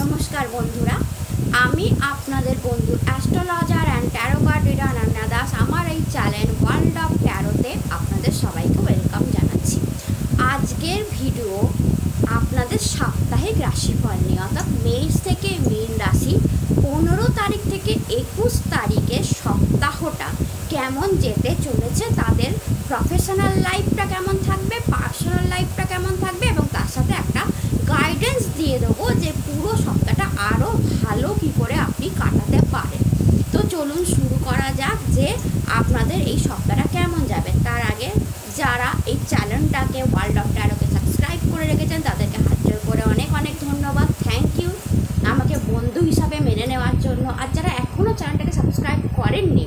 নমস্কার বন্ধুরা, আমি আপনাদের বন্ধু astrologer and taro card reader Nanna Das. আমার এই চ্যানেল ওয়ার্ল্ড অফ ট্যারোতে আপনাদের সবাইকে ওয়েলকাম জানাচ্ছি। আজকের ভিডিও আপনাদের সাপ্তাহিক রাশিফল নিয়ে, অর্থাৎ মেষ থেকে মীন রাশি 15 তারিখ থেকে 21 তারিখের সপ্তাহটা কেমন যেতে চলেছে, তাদের প্রফেশনাল লাইফটা কেমন থাকবে, পার্সোনাল লাইফটা কেমন থাকবে, এবং তার সাথে একটা গাইডেন্স দিয়ে দেবো যে পুরো সপ্তাহটা আরও ভালো কী করে আপনি কাটাতে পারেন। তো চলুন শুরু করা যাক যে আপনাদের এই সপ্তাহটা কেমন যাবে। তার আগে যারা এই চ্যানেলটাকে ওয়ার্ল্ড অফ ট্যারোকে সাবস্ক্রাইব করে রেখেছেন তাদেরকে হাত জোড় করে অনেক অনেক ধন্যবাদ, থ্যাংক ইউ আমাকে বন্ধু হিসাবে মেনে নেওয়ার জন্য। আর যারা এখনও চ্যানেলটাকে সাবস্ক্রাইব করেননি,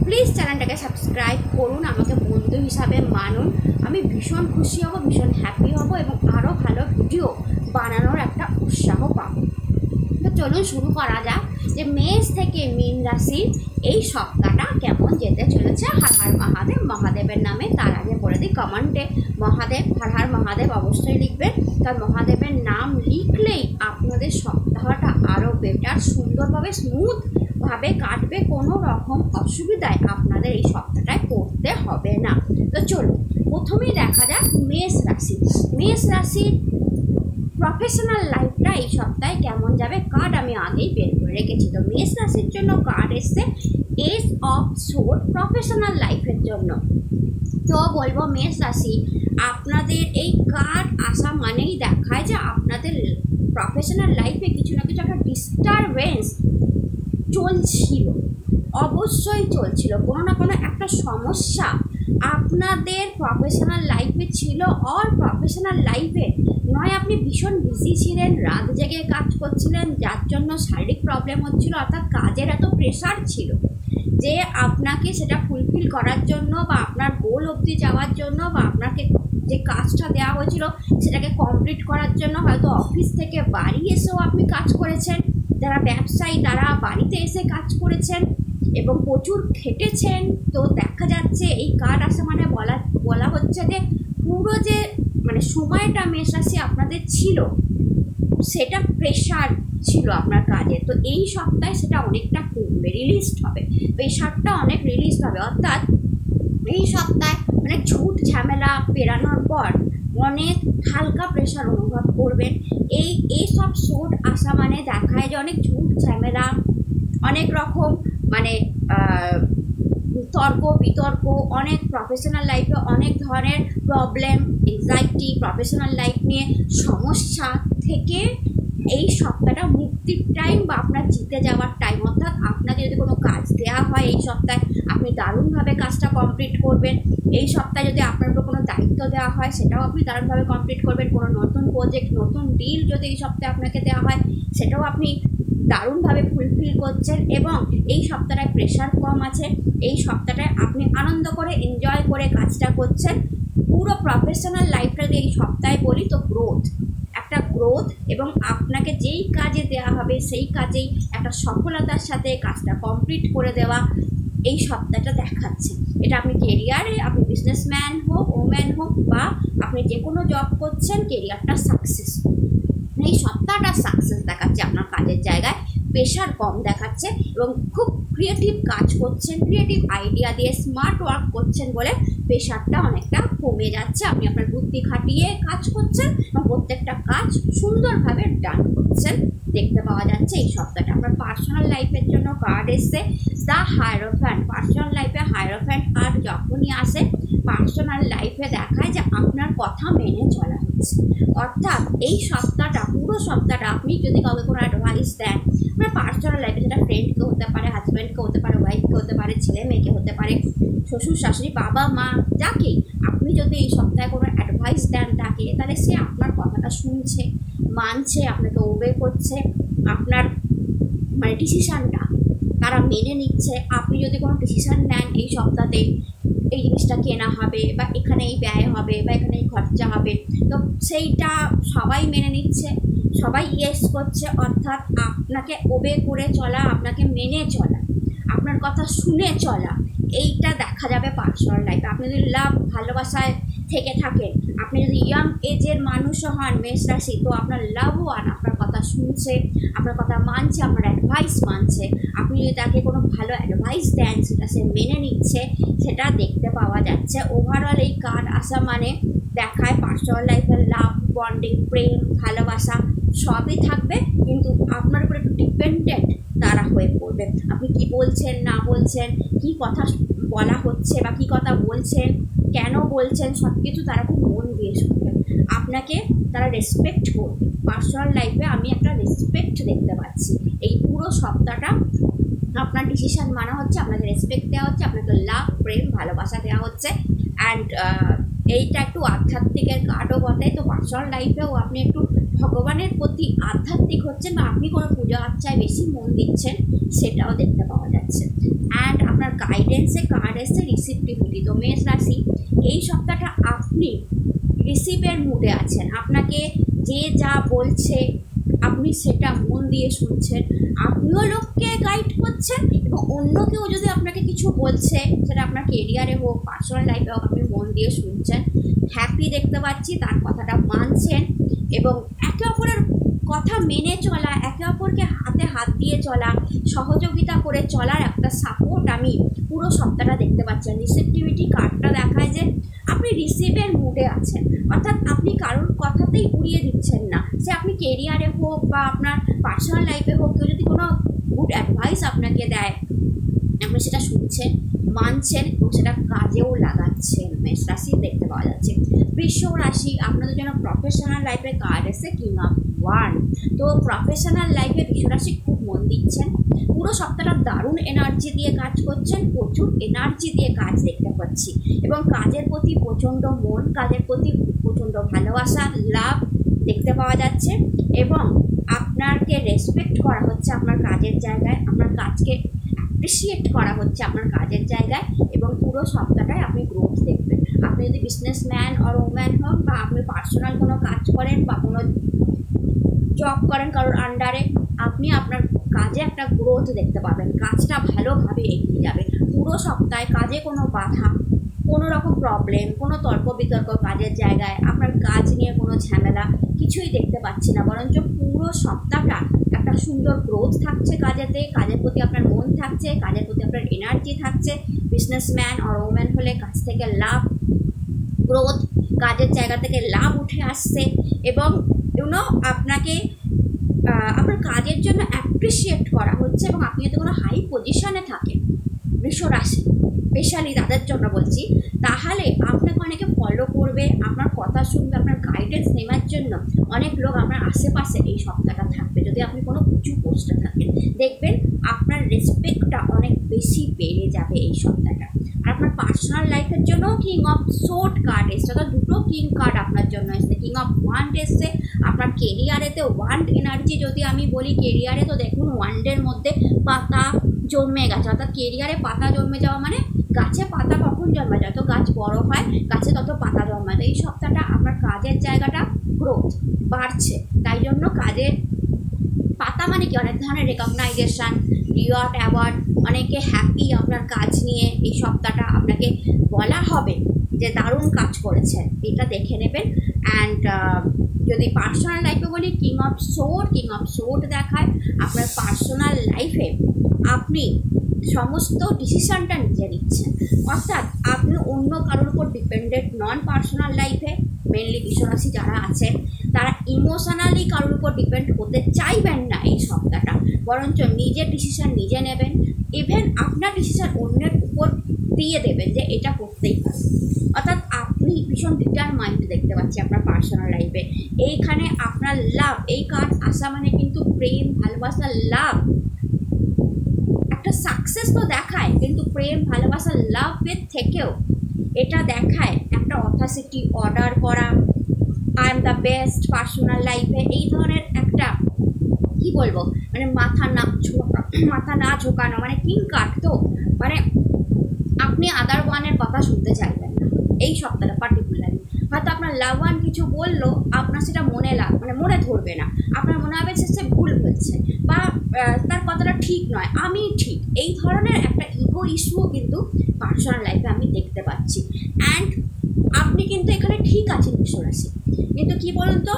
প্লিজ চ্যানেলটাকে সাবস্ক্রাইব করুন, আমাকে বন্ধু হিসাবে মানুন। আমি ভীষণ খুশি হব, ভীষণ হ্যাপি হব এবং আরও ভালো ভিডিও বানানোর একটা উৎসাহ পাবো। তো চলুন শুরু করা যাক যে মেষ থেকে মীন রাশির এই সপ্তাহটা কেমন যেতে চলেছে। হর হর মহাদেব, মহাদেবের নামে তার আগে বলে দিই কমেন্টে মহাদেব, হর হর মহাদেব অবশ্যই লিখবেন, কারণ মহাদেবের নাম লিখলেই আপনাদের সপ্তাহটা আরও বেটার, সুন্দরভাবে স্মুথভাবে কাটবে, কোনো রকম অসুবিধায় আপনাদের এই সপ্তাহটায় পড়তে হবে না। তো চলুন প্রথমেই দেখা যাক মেষ রাশি। মেষ রাশির প্রফেশনাল লাইফটা এই সপ্তাহে কেমন যাবে। কার্ড আমি আগেই বের করে রেখেছি। তো মেষ রাশির জন্য কার্ড এসছে এস অফ সোর্ড, প্রফেশনাল লাইফের জন্য। তো বলবো মেষ রাশি, আপনাদের এই কার্ড আসা মানেই দেখায় যে আপনাদের প্রফেশনাল লাইফে কিছু না কিছু একটা ডিস্টারবেন্স চলছিল, অবশ্যই চলছিল, কোনো না কোনো একটা সমস্যা আপনাদের প্রফেশনাল লাইফে ছিল। আর প্রফেশনাল লাইফে নয় আপনি ভীষণ বিজি ছিলেন, রাত জেগে কাজ করছিলেন, যার জন্য শারীরিক প্রবলেম হচ্ছিল, অর্থাৎ কাজের এত প্রেশার ছিল যে আপনাকে সেটা ফুলফিল করার জন্য বা আপনার গোল অবধি যাওয়ার জন্য বা আপনাকে যে কাজটা দেওয়া হয়েছিল সেটাকে কমপ্লিট করার জন্য হয়তো অফিস থেকে বাড়ি এসেও আপনি কাজ করেছেন। যারা ব্যবসায়ী তারা বাড়িতে এসে কাজ করেছেন এবং প্রচুর খেটেছেন। তো দেখা যাচ্ছে এই কার্ড আসা মানে বলা হচ্ছে যে পুরো যে মানে সময়টা মেষ রাশি আপনাদের ছিল সেটা প্রেশার ছিল আপনার কাজে। তো এই সপ্তাহে সেটা অনেকটা কমবে, রিলিজড হবে, প্রেশারটা অনেক রিলিজড হবে। অর্থাৎ এই সপ্তাহে অনেক ঝুট ঝামেলা পেরানোর পর অনেক হালকা প্রেশার অনুভব করবেন। এই সব সোট আসা মানে দেখায় যে অনেক ঝুট ঝামেলা, অনেক রকম মানে তর্ক বিতর্ক, অনেক প্রফেশনাল লাইফে অনেক ধরনের প্রবলেম, এংজাইটি, প্রফেশনাল লাইফ নিয়ে সমস্যা থেকে এই সপ্তাহটা মুক্তির টাইম বা আপনার জিতে যাওয়ার টাইম। অর্থাৎ আপনাকে যদি কোনো কাজ দেওয়া হয় এই সপ্তাহে আপনি দারুণভাবে কাজটা কমপ্লিট করবেন। এই সপ্তাহে যদি আপনার উপর কোনো দায়িত্ব দেওয়া হয় সেটাও আপনি দারুণভাবে কমপ্লিট করবেন। কোনো নতুন প্রজেক্ট, নতুন ডিল যদি এই সপ্তাহে আপনাকে দেওয়া হয় সেটাও আপনি দারুণভাবে ফুলফিল করছেন এবং এই সপ্তাহটায় প্রেশার কম আছে। এই সপ্তাহটায় আপনি আনন্দ করে এনজয় করে কাজটা করছেন। পুরো প্রফেশনাল লাইফটা যদি এই সপ্তাহে বলি তো একটা গ্রোথ এবং আপনাকে যেই কাজে দেওয়া হবে সেই কাজেই একটা সফলতার সাথে কাজটা কমপ্লিট করে দেওয়া এই সপ্তাহটা দেখাচ্ছে। এটা আপনি কেরিয়ারে, আপনি বিজনেসম্যান হোক, ওম্যান হোক, বা আপনি যে কোনো জব করছেন, কেরিয়ারটা সাকসেস, এই সপ্তাহটা সাকসেস দেখাচ্ছে। আপনার কাজের জায়গায় প্রেশার কম দেখাচ্ছে এবং খুব ক্রিয়েটিভ কাজ করছেন, ক্রিয়েটিভ আইডিয়া দিয়ে স্মার্ট ওয়ার্ক করছেন বলে প্রেশারটা অনেকটা কমে যাচ্ছে। আপনি আপনার বুদ্ধি খাটিয়ে কাজ করছেন এবং প্রত্যেকটা কাজ সুন্দরভাবে ডান করছেন দেখতে পাওয়া যাচ্ছে এই সপ্তাহটা। আপনার পার্সোনাল লাইফের জন্য কার্ড এসছে দ্য হায়েরোফ্যান্ট। পার্সোনাল লাইফে হায়েরোফ্যান্ট কার্ড যখনই আসে পার্সোনাল লাইফে দেখায় যে আপনার কথা মেনে চলা হচ্ছে। অর্থাৎ এই সপ্তাহটা, পুরো সপ্তাহটা আপনি যদি কাউকে কোনো অ্যাডভাইস দেন আপনার পার্সোনাল লাইফে, সেটা ফ্রেন্ডকে হতে পারে, হাজব্যান্ডকে হতে পারে, ওয়াইফকে হতে পারে, ছেলে মেয়েকে হতে পারে, শ্বশুর শাশুড়ি, বাবা মা, যাকেই আপনি যদি এই সপ্তাহে কোনো অ্যাডভাইস দেন তাকে, তাহলে সে আপনার কথাটা শুনছে, মানছে, আপনাকে ওবে করছে, আপনার মানে ডিসিশানটা তারা মেনে নিচ্ছে। আপনি যদি কোনো ডিসিশান নেন এই সপ্তাহে এই জিনিসটা কেনা হবে বা এখানে এই ব্যয় হবে বা এখানে এই খরচা হবে, তো সেইটা সবাই মেনে নিচ্ছে, সবাই ইয়েস করছে। অর্থাৎ আপনাকে ওবে করে চলা, আপনাকে মেনে চলা, আপনার কথা শুনে চলা, এইটা দেখা যাবে পার্সোনাল লাইফে। আপনি যদি লাভ ভালোবাসায় থেকে থাকেন, আপনি যদি ইয়াং এজের মানুষও হন মেষ রাশি, তো আপনার লাভওয়ান আপনার কথা কথা শুনছে, আপনার কথা মানছে, আপনার অ্যাডভাইস মানছে। আপনি যদি তাকে কোনো ভালো অ্যাডভাইস দেন সেটা সে মেনে নিচ্ছে, সেটা দেখতে পাওয়া যাচ্ছে। ওভারঅল এই কার্ড আসা মানে দেখায় পার্সোনাল লাইফের লাভ, বন্ডিং, প্রেম, ভালোবাসা সবই থাকবে, কিন্তু আপনার উপর একটু ডিপেন্ডেন্ট তারা হয়ে পড়বে। আপনি কি বলছেন না বলছেন, কি কথা বলা হচ্ছে বা কী কথা বলছেন, কেন বলছেন, সব কিছু তারা খুব মন দিয়ে শুনবে। আপনাকে তারা রেসপেক্ট করবে। পার্সোনাল লাইফে আমি একটা রেসপেক্ট দেখতে পাচ্ছি। এই পুরো সপ্তাহটা আপনার ডিসিশান মানা হচ্ছে, আপনাকে রেসপেক্ট দেওয়া হচ্ছে, আপনাকে লাভ, প্রেম, ভালোবাসা দেওয়া হচ্ছে। অ্যান্ড এইটা একটু আধ্যাত্মিকের কার্ডও বটে। তো পার্সোনাল লাইফেও আপনি একটু ভগবানের প্রতি আধ্যাত্মিক হচ্ছেন বা আপনি কোনো পূজা আর্চায় বেশি মন দিচ্ছেন, সেটাও দেখতে পাওয়া যাচ্ছে। অ্যান্ড আপনার গাইডেন্সে কার্ড এসছে রিসিপ্টিভিটি। তো মেষ রাশি, এই সপ্তাহটা আপনি রিসিভের মুডে আছেন। আপনাকে যে যা বলছে আপনি সেটা মন দিয়ে শুনছেন, আপনিও লোককে গাইড করছেন এবং অন্য কেউ যদি আপনাকে কিছু বলছে, সেটা আপনার কেরিয়ারে হোক, পার্সোনাল লাইফে হোক, আপনি মন দিয়ে শুনছেন। হ্যাপি দেখতে পাচ্ছি, তার কথাটা মানছেন এবং একে অপরের কথা মেনে চলা, একে অপরকে হাতে হাত দিয়ে চলা, সহযোগিতা করে চলার একটা সাপোর্ট আমি পুরো সপ্তাহটা দেখতে পাচ্ছি। রিসিপ্টিভিটি কার্ডটা দেখায় যে আপনি রিসিভের মুডে আছেন, অর্থাৎ আপনি কারোর কথাতেই উড়িয়ে দিচ্ছেন না। সে আপনি কেরিয়ারে হোক বা আপনার পার্সোনাল লাইফে হোক, কেউ যদি কোনো গুড অ্যাডভাইস আপনাকে দেয়, আপনি সেটা শুনছেন, মানছেন এবং সেটা কাজেও লাগাচ্ছেন। মেষ রাশি দেখতে পাওয়া যাচ্ছে। বৃষ রাশি, আপনাদের জন্য প্রফেশনাল লাইফে কার্ড এসে কিং অফ ওয়ান্ড। তো প্রফেশনাল লাইফে বৃষ রাশি খুব মন দিচ্ছেন। পুরো সপ্তাহটা দারুণ এনার্জি দিয়ে কাজ করছেন, প্রচুর এনার্জি দিয়ে কাজ দেখতে পাচ্ছি এবং কাজের প্রতি প্রচণ্ড মন, কাজের প্রতি প্রচণ্ড ভালোবাসা, লাভ দেখতে পাওয়া যাচ্ছে এবং আপনাকে রেসপেক্ট করা হচ্ছে আপনার কাজের জায়গায়, আপনার কাজকে অ্যাপ্রিসিয়েট করা হচ্ছে আপনার কাজের জায়গায় এবং পুরো সপ্তাহটায় আপনি গ্রোথ দেখবেন। আপনি যদি বিজনেসম্যান আর ওম্যান হন বা আপনি পার্সোনাল কোনো কাজ করেন বা কোনো জব করেন কারোর আন্ডারে, আপনি আপনার কাজে একটা গ্রোথ দেখতে পাবেন। কাজটা ভালোভাবে এগিয়ে যাবে। পুরো সপ্তাহে কাজে কোনো বাধা, কোনো রকম প্রবলেম, কোনো তর্ক বিতর্ক কাজের জায়গায়, আপনার কাজ নিয়ে কোনো ঝামেলা কিছুই দেখতে পাচ্ছি না, বরঞ্চ পুরো সপ্তাহটা একটা সুন্দর গ্রোথ থাকছে কাজেতে। কাজের প্রতি আপনার মন থাকছে, কাজের প্রতি আপনার এনার্জি থাকছে। বিজনেসম্যান আর ওম্যান হলে কাজ থেকে লাভ, গ্রোথ, কাজের জায়গা থেকে লাভ উঠে আসছে এবং আপনাকে আপনার কাজের জন্য অ্যাপ্রিসিয়েট করা হচ্ছে এবং আপনি যদি কোনো হাই পজিশনে থাকেন, বৃষ রাশি স্পেশালি তাদের জন্য বলছি, তাহলে আপনাকে অনেকে ফলো করবে, আপনার কথা শুনবে, আপনার গাইডেন্স নেওয়ার জন্য অনেক লোক আপনার আশেপাশে এই সপ্তাহটা থাকবে। যদি আপনি কোনো উঁচু পোস্টে থাকেন, দেখবেন আপনার রেসপেক্টটা অনেক বেশি বেড়ে যাবে এই সপ্তাহটা। আর আপনার পার্সোনাল লাইফের জন্য কিং অফ সোর্ড কার্ড এসছে, অর্থাৎ দুটো কিং কার্ড আপনার জন্য এসছে। কিং অফ ওয়ান্ড এসছে। আপনার কেরিয়ারেতে ওয়ান্ড এনার্জি যদি আমি বলি, কেরিয়ারে তো দেখুন ওয়ান্ডের মধ্যে পাতা জন্মে গেছে, অর্থাৎ কেরিয়ারে পাতা জন্মে যাওয়া মানে গাছে পাতা কখন জন্মায়, যত গাছ বড় হয় গাছে তত পাতা জন্মায়। তো এই সপ্তাহটা আপনার কাজের জায়গাটা গ্রোথ বাড়ছে, তাই জন্য কাজের পাতা মানে কি অনেক ধরনের রেকগনাইজেশন, রিওয়ার্ড, অ্যাওয়ার্ড, অনেকে হ্যাপি আপনার কাজ নিয়ে। এই সপ্তাহটা আপনাকে বলা হবে যে দারুণ কাজ করেছেন, এটা দেখে নেবেন। অ্যান্ড যদি পার্সোনাল লাইফে বলি, কিং অফ সোর্ড দেখায় আপনার পার্সোনাল লাইফে আপনি সমস্ত ডিসিশনটা নিজে নিচ্ছেন, অর্থাৎ আপনি অন্য কারোর উপর ডিপেন্ডেন্ট নন। পার্সোনাল লাইফে মেনলি বৃষ রাশি যারা আছেন, তারা ইমোশনালি কারোর উপর ডিপেন্ড হতে চাইবেন না এই সপ্তাহটা, বরঞ্চ নিজের ডিসিশন নিজে নেবেন। ইভেন আপনার ডিসিশন অন্যের উপর দিয়ে দেবেন যে এটা করতেই পারে, অর্থাৎ আপনি ভীষণ ডিটারমাইন্ড দেখতে পাচ্ছি আপনার পার্সোনাল লাইফে। এইখানে আপনার লাভ, এই কার্ড আসা মানে কিন্তু প্রেম, ভালোবাসা, লাভ, একটা সাকসেস তো দেখায়, কিন্তু প্রেম, ভালোবাসা, লাভের থেকেও এটা দেখায় একটা অথরিটি, অর্ডার করা, I am the best personal লাইফে, এই ধরনের একটা কি বলবো মানে মাথা না ঝোঁকানো, মানে কিং কার্ড তো মানে আপনি আদার ওয়ানের কথা শুনতে চাইবেন না এই সপ্তাহটা পার্টিকুলারলি। হয়তো আপনার লাভ ওয়ান কিছু বললো, আপনার সেটা মনে ধরবে না, আপনার মনে হবে সে ভুল হচ্ছে বা তার কথাটা ঠিক নয়, আমি ঠিক, এই ধরনের একটা ইগো ইস্যুও কিন্তু পার্সোনাল লাইফে আমি দেখতে পাচ্ছি। অ্যান্ড আপনি কিন্তু এখানে ঠিক আছেন বৃষ রাশি, কিন্তু কী বলুন তো,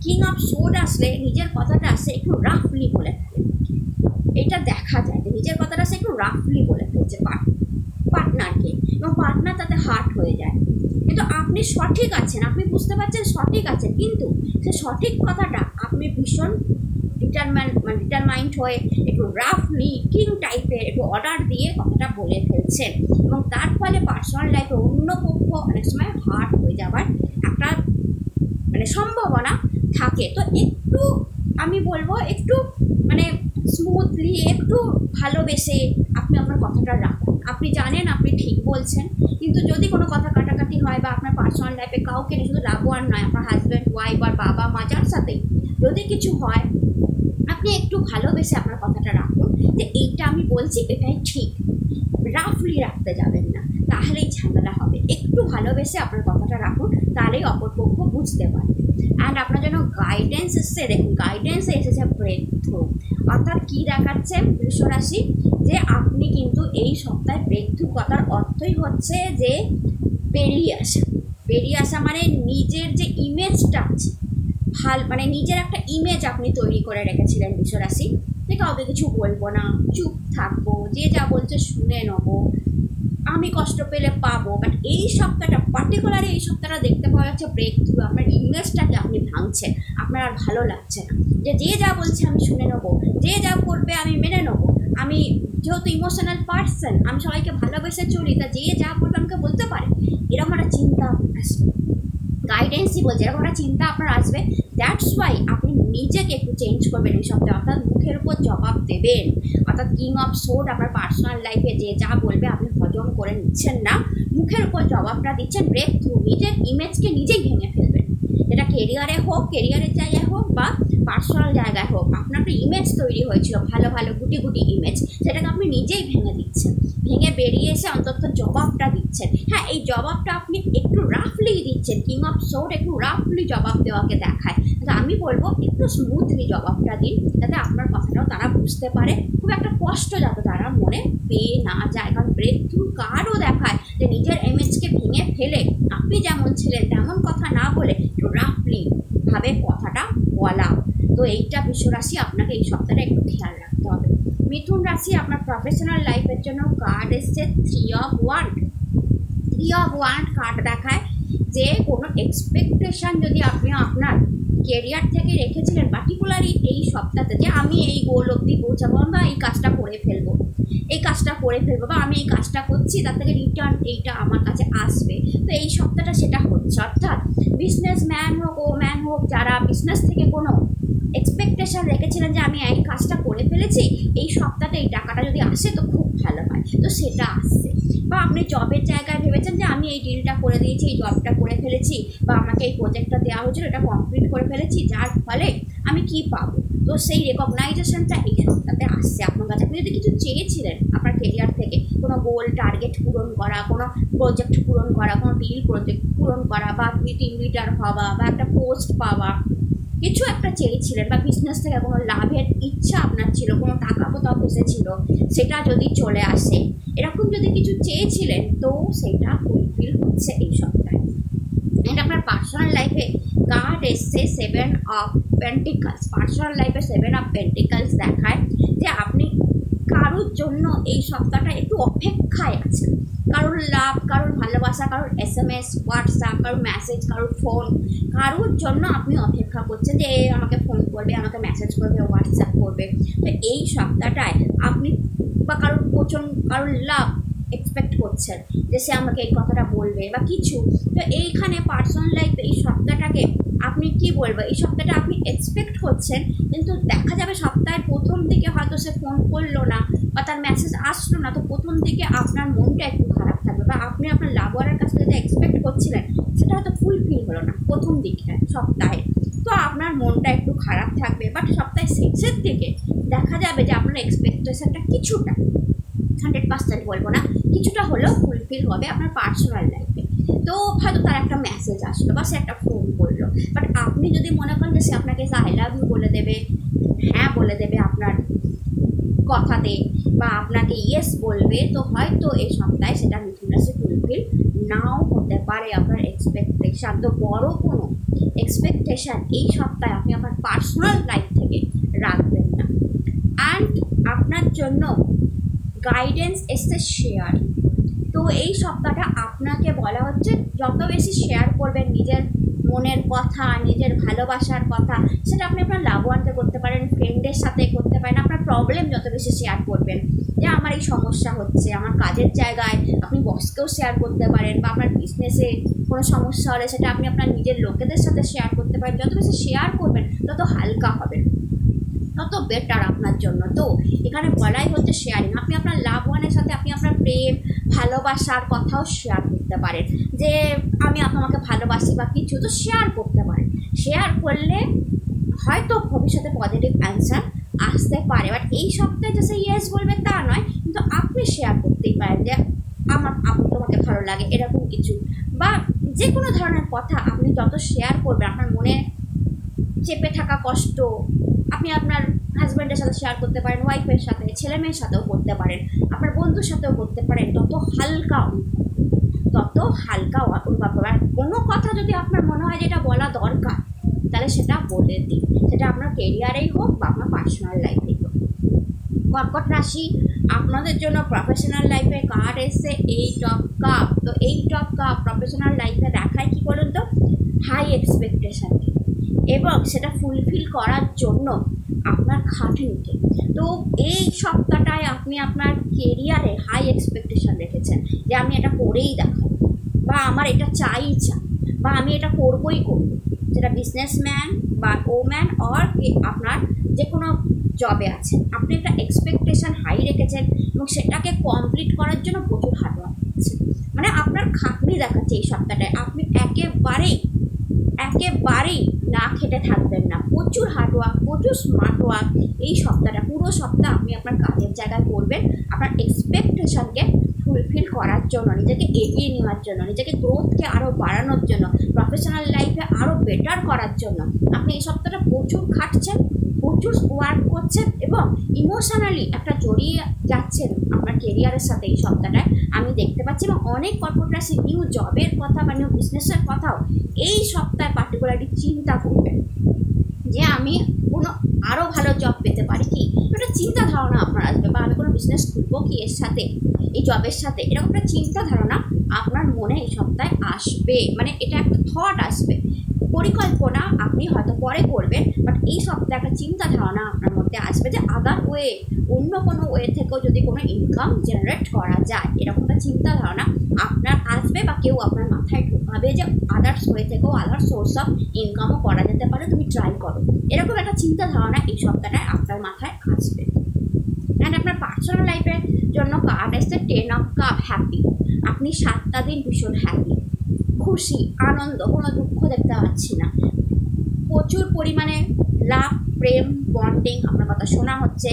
কিং অফ সোর্ড আসলে নিজের কথাটা আসে একটু রাফলি বলে ফেলে, এটা দেখা যায় যে নিজের কথাটা সে একটু রাফলি বলে ফেলছে পার্টনারকে, এবং পার্টনার তাতে হার্ট হয়ে যায়। কিন্তু আপনি সঠিক আছেন, আপনি বুঝতে পারছেন সঠিক আছেন, কিন্তু সে সঠিক কথাটা আপনি ভীষণ ডিটারমাইন্ড হয়ে একটু রাফলি কিং টাইপের একটু অর্ডার দিয়ে কথাটা বলে ফেলছেন, এবং তার ফলে পার্সোনাল লাইফে অন্য পক্ষ অনেক সময় হার্ট হয়ে যাবার একটা সম্ভাবনা থাকে। তো একটু আমি বলবো একটু স্মুথলি একটু ভালোবেসে আপনি আপনার কথাটা রাখুন। আপনি জানেন আপনি ঠিক বলছেন, কিন্তু যদি কোনো কথা কাটাকাটি হয় বা আপনার পার্সোনাল লাইফে কাউকে নিয়ে, শুধু লাভ ওয়ান নয়, আপনার হাজব্যান্ড ওয়াইফ আর বাবা মা যার সাথেই যদি কিছু হয়, আপনি একটু ভালোবেসে আপনার কথাটা রাখুন যে এইটা আমি বলছি এটাই ঠিক, রাফলি রাখতে যাবেন না, তাহলেই ঝামেলা হবে। একটু ভালোবেসে আপনার কথাটা রাখুন, তাহলেই অপরপক্ষ বুঝতে পারবে। অ্যান্ড আপনার জন্য গাইডেন্স এসছে, দেখুন গাইডেন্স এসেছে ব্রেক থ্রু, অর্থাৎ কী দেখাচ্ছে বৃষ রাশি, যে আপনি কিন্তু এই সপ্তাহে ব্রেক থ্রু কথার অর্থই হচ্ছে যে বেরিয়ে আসা। বেরিয়ে আসা মানে নিজের যে ইমেজটা আছে নিজের একটা ইমেজ আপনি তৈরি করে রেখেছিলেন বৃষ রাশি, যে কাউকে কিছু বলবো না, চুপ থাকবো, যে যা বলছে শুনে নেবো, আমি কষ্ট পেলে পাবো। বাট এই সপ্তাহটা পার্টিকুলারলি এই সপ্তাহটা দেখতে পাওয়া যাচ্ছে ব্রেক থ্রু, আপনার ইমেজটাকে আপনি ভাঙছেন, আপনার আর ভালো লাগছে না যে যে যা বলছে আমি শুনে নেবো, যে যা করবে আমি মেনে নেবো, আমি যেহেতু ইমোশনাল পার্সন, আমি সবাইকে ভালোবেসে চলি, তা যে যা বলবে আমাকে বলতে পারে, এরকম একটা চিন্তা আসবে। গাইডেন্সই বলছে এরকম একটা চিন্তা আপনার আসবে। দ্যাটস ওয়াই আপনি নিজেকে একটু চেঞ্জ করবেন এই সপ্তাহে, অর্থাৎ মুখের উপর জবাব দেবেন। অর্থাৎ কিং অফ সোর্ড আপনার পার্সোনাল লাইফে যে যা বলবে আপনি হজম করে নিচ্ছেন না, মুখের উপর জবাবটা দিচ্ছেন। ব্রেক থ্রু, নিজের ইমেজকে নিজেই ভেঙে ফেলবেন, এটা কেরিয়ারে হোক, কেরিয়ারের জায়গায় হোক বা পার্সোনাল জায়গায় হোক, আপনার একটা ইমেজ তৈরি হয়েছিল ভালো ভালো গুটি গুটি ইমেজ, সেটাকে আপনি নিজেই ভেঙে দিচ্ছেন। ভেঙে বেরিয়ে এসে অন্তত জবাবটা দিচ্ছেন। হ্যাঁ, এই জবাবটা আপনি একটু রাফলি দিচ্ছেন, কিং অফ সোর্ড একটু রাফলি জবাব দেওয়াকে দেখায়। আমি বলবো একটু স্মুথলি জবাবটা দিন, যাতে আপনার কথাটাও তারা বুঝতে পারে, খুব একটা কষ্ট যাতে তারা মনে পেয়ে না যায়। কারণ ব্রেক থ্রু কার্ডও দেখায় যে নিজের ইমেজকে ভেঙে ফেলে আপনি যেমন ছিলেন তেমন কথা না বলে একটু রাফলি ভাবে কথাটা বলা। তো এইটা বৃষ রাশি আপনাকে এই সপ্তাহটা একটু খেয়াল রাখতে হবে। মিথুন রাশি, আপনার প্রফেশনাল লাইফের জন্য কার্ড এসছে three of wand. Three of wand card দেখায় যে কোনো এক্সপেকটেশন যদি আপনি আপনার কেরিয়ার থেকে রেখেছিলেন পার্টিকুলারলি এই সপ্তাহতে, যে আমি এই গোল অবধি পৌঁছাবো বা এই কাজটা করে ফেলবো, বা আমি এই কাজটা করছি, তার থেকে রিটার্ন এইটা আমার কাছে আসবে, তো এই সপ্তাহটা সেটা হচ্ছে। অর্থাৎ বিজনেসম্যান হোক, ওম্যান হোক, যারা বিজনেস থেকে কোনো এক্সপেকটেশন রেখেছিলেন যে আমি এই কাজটা করে ফেলেছি, এই সপ্তাহতে এই টাকাটা যদি আসে তো খুব ভালো হয়, তো সেটা আসছে। বা আপনি জবের জায়গায় ভেবেছেন যে আমি এই ডিলটা করে দিয়েছি, এই জবটা করে ফেলেছি, বা আমাকে এই প্রজেক্টটা দেওয়া হয়েছিল, এটা কমপ্লিট করে ফেলেছি, যার ফলে আমি কি পাবো, তো সেই রেকগনাইজেশনটা এই সপ্তাহে আসছে আপনার কাছে। আপনি যদি কিছু চেয়েছিলেন আপনার কেরিয়ার থেকে, কোনো গোল টার্গেট পূরণ করা, কোনো প্রজেক্ট পূরণ করা, কোনো ডিল প্রজেক্ট পূরণ করা, বা আপনি টিম লিডার হওয়া, বা একটা পোস্ট পাওয়া, কিছু একটা চেয়েছিলেন, বা বিজনেস থেকে কোনো লাভের ইচ্ছা আপনার ছিল, কোনো টাকা কোথাও এসেছিল, সেটা যদি চলে আসে, এরকম যদি কিছু চেয়েছিলেন তো সেটা ফুলফিল হচ্ছে এই সপ্তাহে। অ্যান্ড আপনার পার্সোনাল লাইফে কার্ড এসছে সেভেন অফ পেন্টিকলস। পার্সোনাল লাইফে সেভেন অফ পেন্টিকলস দেখায় যে আপনি কারোর জন্য এই সপ্তাহটা একটু অপেক্ষায় আছেন। কারোর লাভ, কারোর ভালোবাসা, কারোর SMS, হোয়াটসঅ্যাপ, কারোর মেসেজ, কারোর ফোন, কারোর জন্য আপনি অপেক্ষা করছেন যে আমাকে ফোন করবে, আমাকে মেসেজ করবে, হোয়াটসঅ্যাপ করবে। তো এই সপ্তাহটায় আপনি বা কারোর লাভ এক্সপেক্ট করছেন যে সে আমাকে এই কথাটা বলবে বা কিছু। তো এইখানে পার্সোনাল লাইফে এই সপ্তাহটাকে আপনি কি বলবো, এই সপ্তাহটা আপনি এক্সপেক্ট করছেন, কিন্তু দেখা যাবে সপ্তাহের প্রথম দিকে হয়তো সে ফোন করলো না বা তার মেসেজ আসলো না, তো প্রথম দিকে আপনার মনটা একটু খারাপ থাকবে, বা আপনি আপনার লাভারের কাছ থেকে এক্সপেক্ট করছিলেন সেটা হয়তো ফুলফিল হলো না প্রথম দিকে সপ্তাহে, তো আপনার মনটা একটু খারাপ থাকবে। বাট সপ্তাহের শেষের দিকে দেখা যাবে যে আপনার এক্সপেকটেশনটা কিছুটা, 100% বলবো না, কিছুটা হলেও ফুলফিল হবে আপনার পার্সোনাল লাইফে। তো হয়তো তার একটা মেসেজ আসলো বা সে একটা ফোন করলো, বাট আপনি যদি মনে করেন যে সে আপনাকে আই লাভ ইউ বলে দেবে, হ্যাঁ বলে দেবে আপনার কথাতে, বা আপনাকে ইয়েস বলবে, তো হয়তো এই সপ্তাহে সেটা মিথুন রাশি ফুলফিল নাও হতে পারে আপনার এক্সপেকটেশন। তো বড় কোনো এক্সপেকটেশান এই সপ্তাহে আপনি আপনার পার্সোনাল লাইফ থেকে রাখবেন না। অ্যান্ড আপনার জন্য গাইডেন্স এসছে শেয়ারিং। তো এই সপ্তাহটা আপনাকে বলা হচ্ছে যত বেশি শেয়ার করবেন নিজের মনের কথা, নিজের ভালোবাসার কথা, সেটা আপনি আপনার লাভ ওয়ানকে করতে পারেন, ফ্রেন্ডের সাথে করতে পারেন। আপনার প্রবলেম যত বেশি শেয়ার করবেন, যে আমার এই সমস্যা হচ্ছে, আমার কাজের জায়গায় আপনি বসকেও শেয়ার করতে পারেন, বা আপনার বিজনেসে কোনো সমস্যা হলে সেটা আপনি আপনার নিজের লোকেদের সাথে শেয়ার করতে পারেন। যত বেশি শেয়ার করবেন তত হালকা হবেন, তত বেটার আপনার জন্য। তো এখানে বলাই হচ্ছে শেয়ারিং। আপনি আপনার লাভ ওয়ানের সাথে আপনি আপনার প্রেম ভালোবাসার কথাও শেয়ার করতে পারেন, যে আমি আপনাকে ভালোবাসি বা কিছু, তো শেয়ার করতে পারেন। শেয়ার করলে হয়তো ভবিষ্যতে পজিটিভ অ্যান্সার আসতে পারে, বাট এই সপ্তাহে যে সে ইয়েস বলবে তা নয়, কিন্তু আপনি শেয়ার করতেই পারেন যে তোমাকে ভালো লাগে এরকম কিছু, বা যে কোনো ধরনের কথা আপনি যত শেয়ার করবেন, আপনার মনে চেপে থাকা কষ্ট আপনি আপনার হাজব্যান্ডের সাথে শেয়ার করতে পারেন, ওয়াইফের সাথে, ছেলে মেয়ের সাথেও করতে পারেন, আপনার বন্ধুর সাথেও করতে পারেন। তত হালকা অনুভব করবেন। কোনো কথা যদি আপনার মনে হয় যে এটা বলা দরকার, তাহলে সেটা বলে দিন, সেটা আপনার কেরিয়ারেই হোক বা আপনার পার্সোনাল লাইফেই হোক। কর্কট রাশি, আপনাদের জন্য প্রফেশনাল লাইফে কার্ড এসছে এইট অফ কাপ। তো এইট অফ কাপ প্রফেশনাল লাইফে দেখায় কি বলুন তো, হাই এক্সপেকটেশনকে, এবং সেটা ফুলফিল করার জন্য আপনার খাটনিকে। তো এই সপ্তাহটায় আপনি আপনার কেরিয়ারে হাই এক্সপেকটেশন রেখেছেন, যে আমি এটা করেই দেখাবো, বা আমার এটা চাই, বা আমি এটা করবই করবো। যেটা বিজনেসম্যান বা ওম্যান অর আপনার যে কোনো জবে আছেন, আপনি একটা এক্সপেকটেশন হাই রেখেছেন এবং সেটাকে কমপ্লিট করার জন্য প্রচুর হার্ডওয়ার্ক করছেন। মানে আপনার খাটনি দেখাচ্ছে এই সপ্তাহটায়। আপনি একেবারেই না খেটে থাকবেন না, প্রচুর হার্ডওয়ার্ক, প্রচুর স্মার্ট ওয়ার্ক এই সপ্তাহটা। পুরো সপ্তাহ আপনি আপনার কাজের জায়গায় করবেন আপনার এক্সপেকটেশনকে ফুলফিল করার জন্য, নিজেকে এগিয়ে নেওয়ার জন্য, নিজেকে গ্রোথকে আরও বাড়ানোর জন্য, প্রফেশনাল লাইফে আরও বেটার করার জন্য আপনি এই সপ্তাহটা প্রচুর খাটছেন, প্রচুর ওয়ার্ক করছেন, এবং ইমোশনালি একটা জড়িয়ে যাচ্ছেন আপনার কেরিয়ারের সাথে এই সপ্তাহটায় আমি দেখতে পাচ্ছি। এবং অনেক কর্পোরেট রাশি নিউ জবের কথা বা নিউ বিজনেসের কথাও এই সপ্তাহে পার্টিকুলারলি চিন্তা করবেন, যে আমি কোনো আরও ভালো জব পেতে পারি কি, একটা চিন্তা ধারণা আপনার আসবে, বা আমি কোনো বিজনেস খুলবো কি এর সাথে, এই জবের সাথে, এরকম একটা চিন্তা ধারণা আপনার মনে এই সপ্তাহে আসবে। মানে এটা একটা থট আসবে, পরিকল্পনা আপনি হয়তো পরে করবেন, বাট এই সপ্তাহে একটা চিন্তা ধারণা আপনার মধ্যে আসবে যে আদার ওয়ে, অন্য কোনো ওয়ে থেকেও যদি কোনো ইনকাম জেনারেট করা যায়, এরকম একটা চিন্তা ধারণা আপনার আসবে, বা কেউ আপনার মাথায় ঢোকাবে যে আদার্স ওয়ে থেকেও আদার সোর্স অফ ইনকামও করা যেতে পারে, তুমি ট্রাই করো। এরকম একটা চিন্তা ধারণা এই সপ্তাহটায় আপনার মাথায় আসবে। অ্যান্ড আপনার পার্সোনাল লাইফের জন্য কার্ড এসছে টেন অফ কাপ, হ্যাপি। আপনি 7টা দিন ভীষণ হ্যাপি, খুশি, আনন্দ, কোনো দুঃখ দেখতে পাচ্ছি না। প্রচুর পরিমাণে লাভ, প্রেম, বন্ডিং আপনার কথা শোনা হচ্ছে,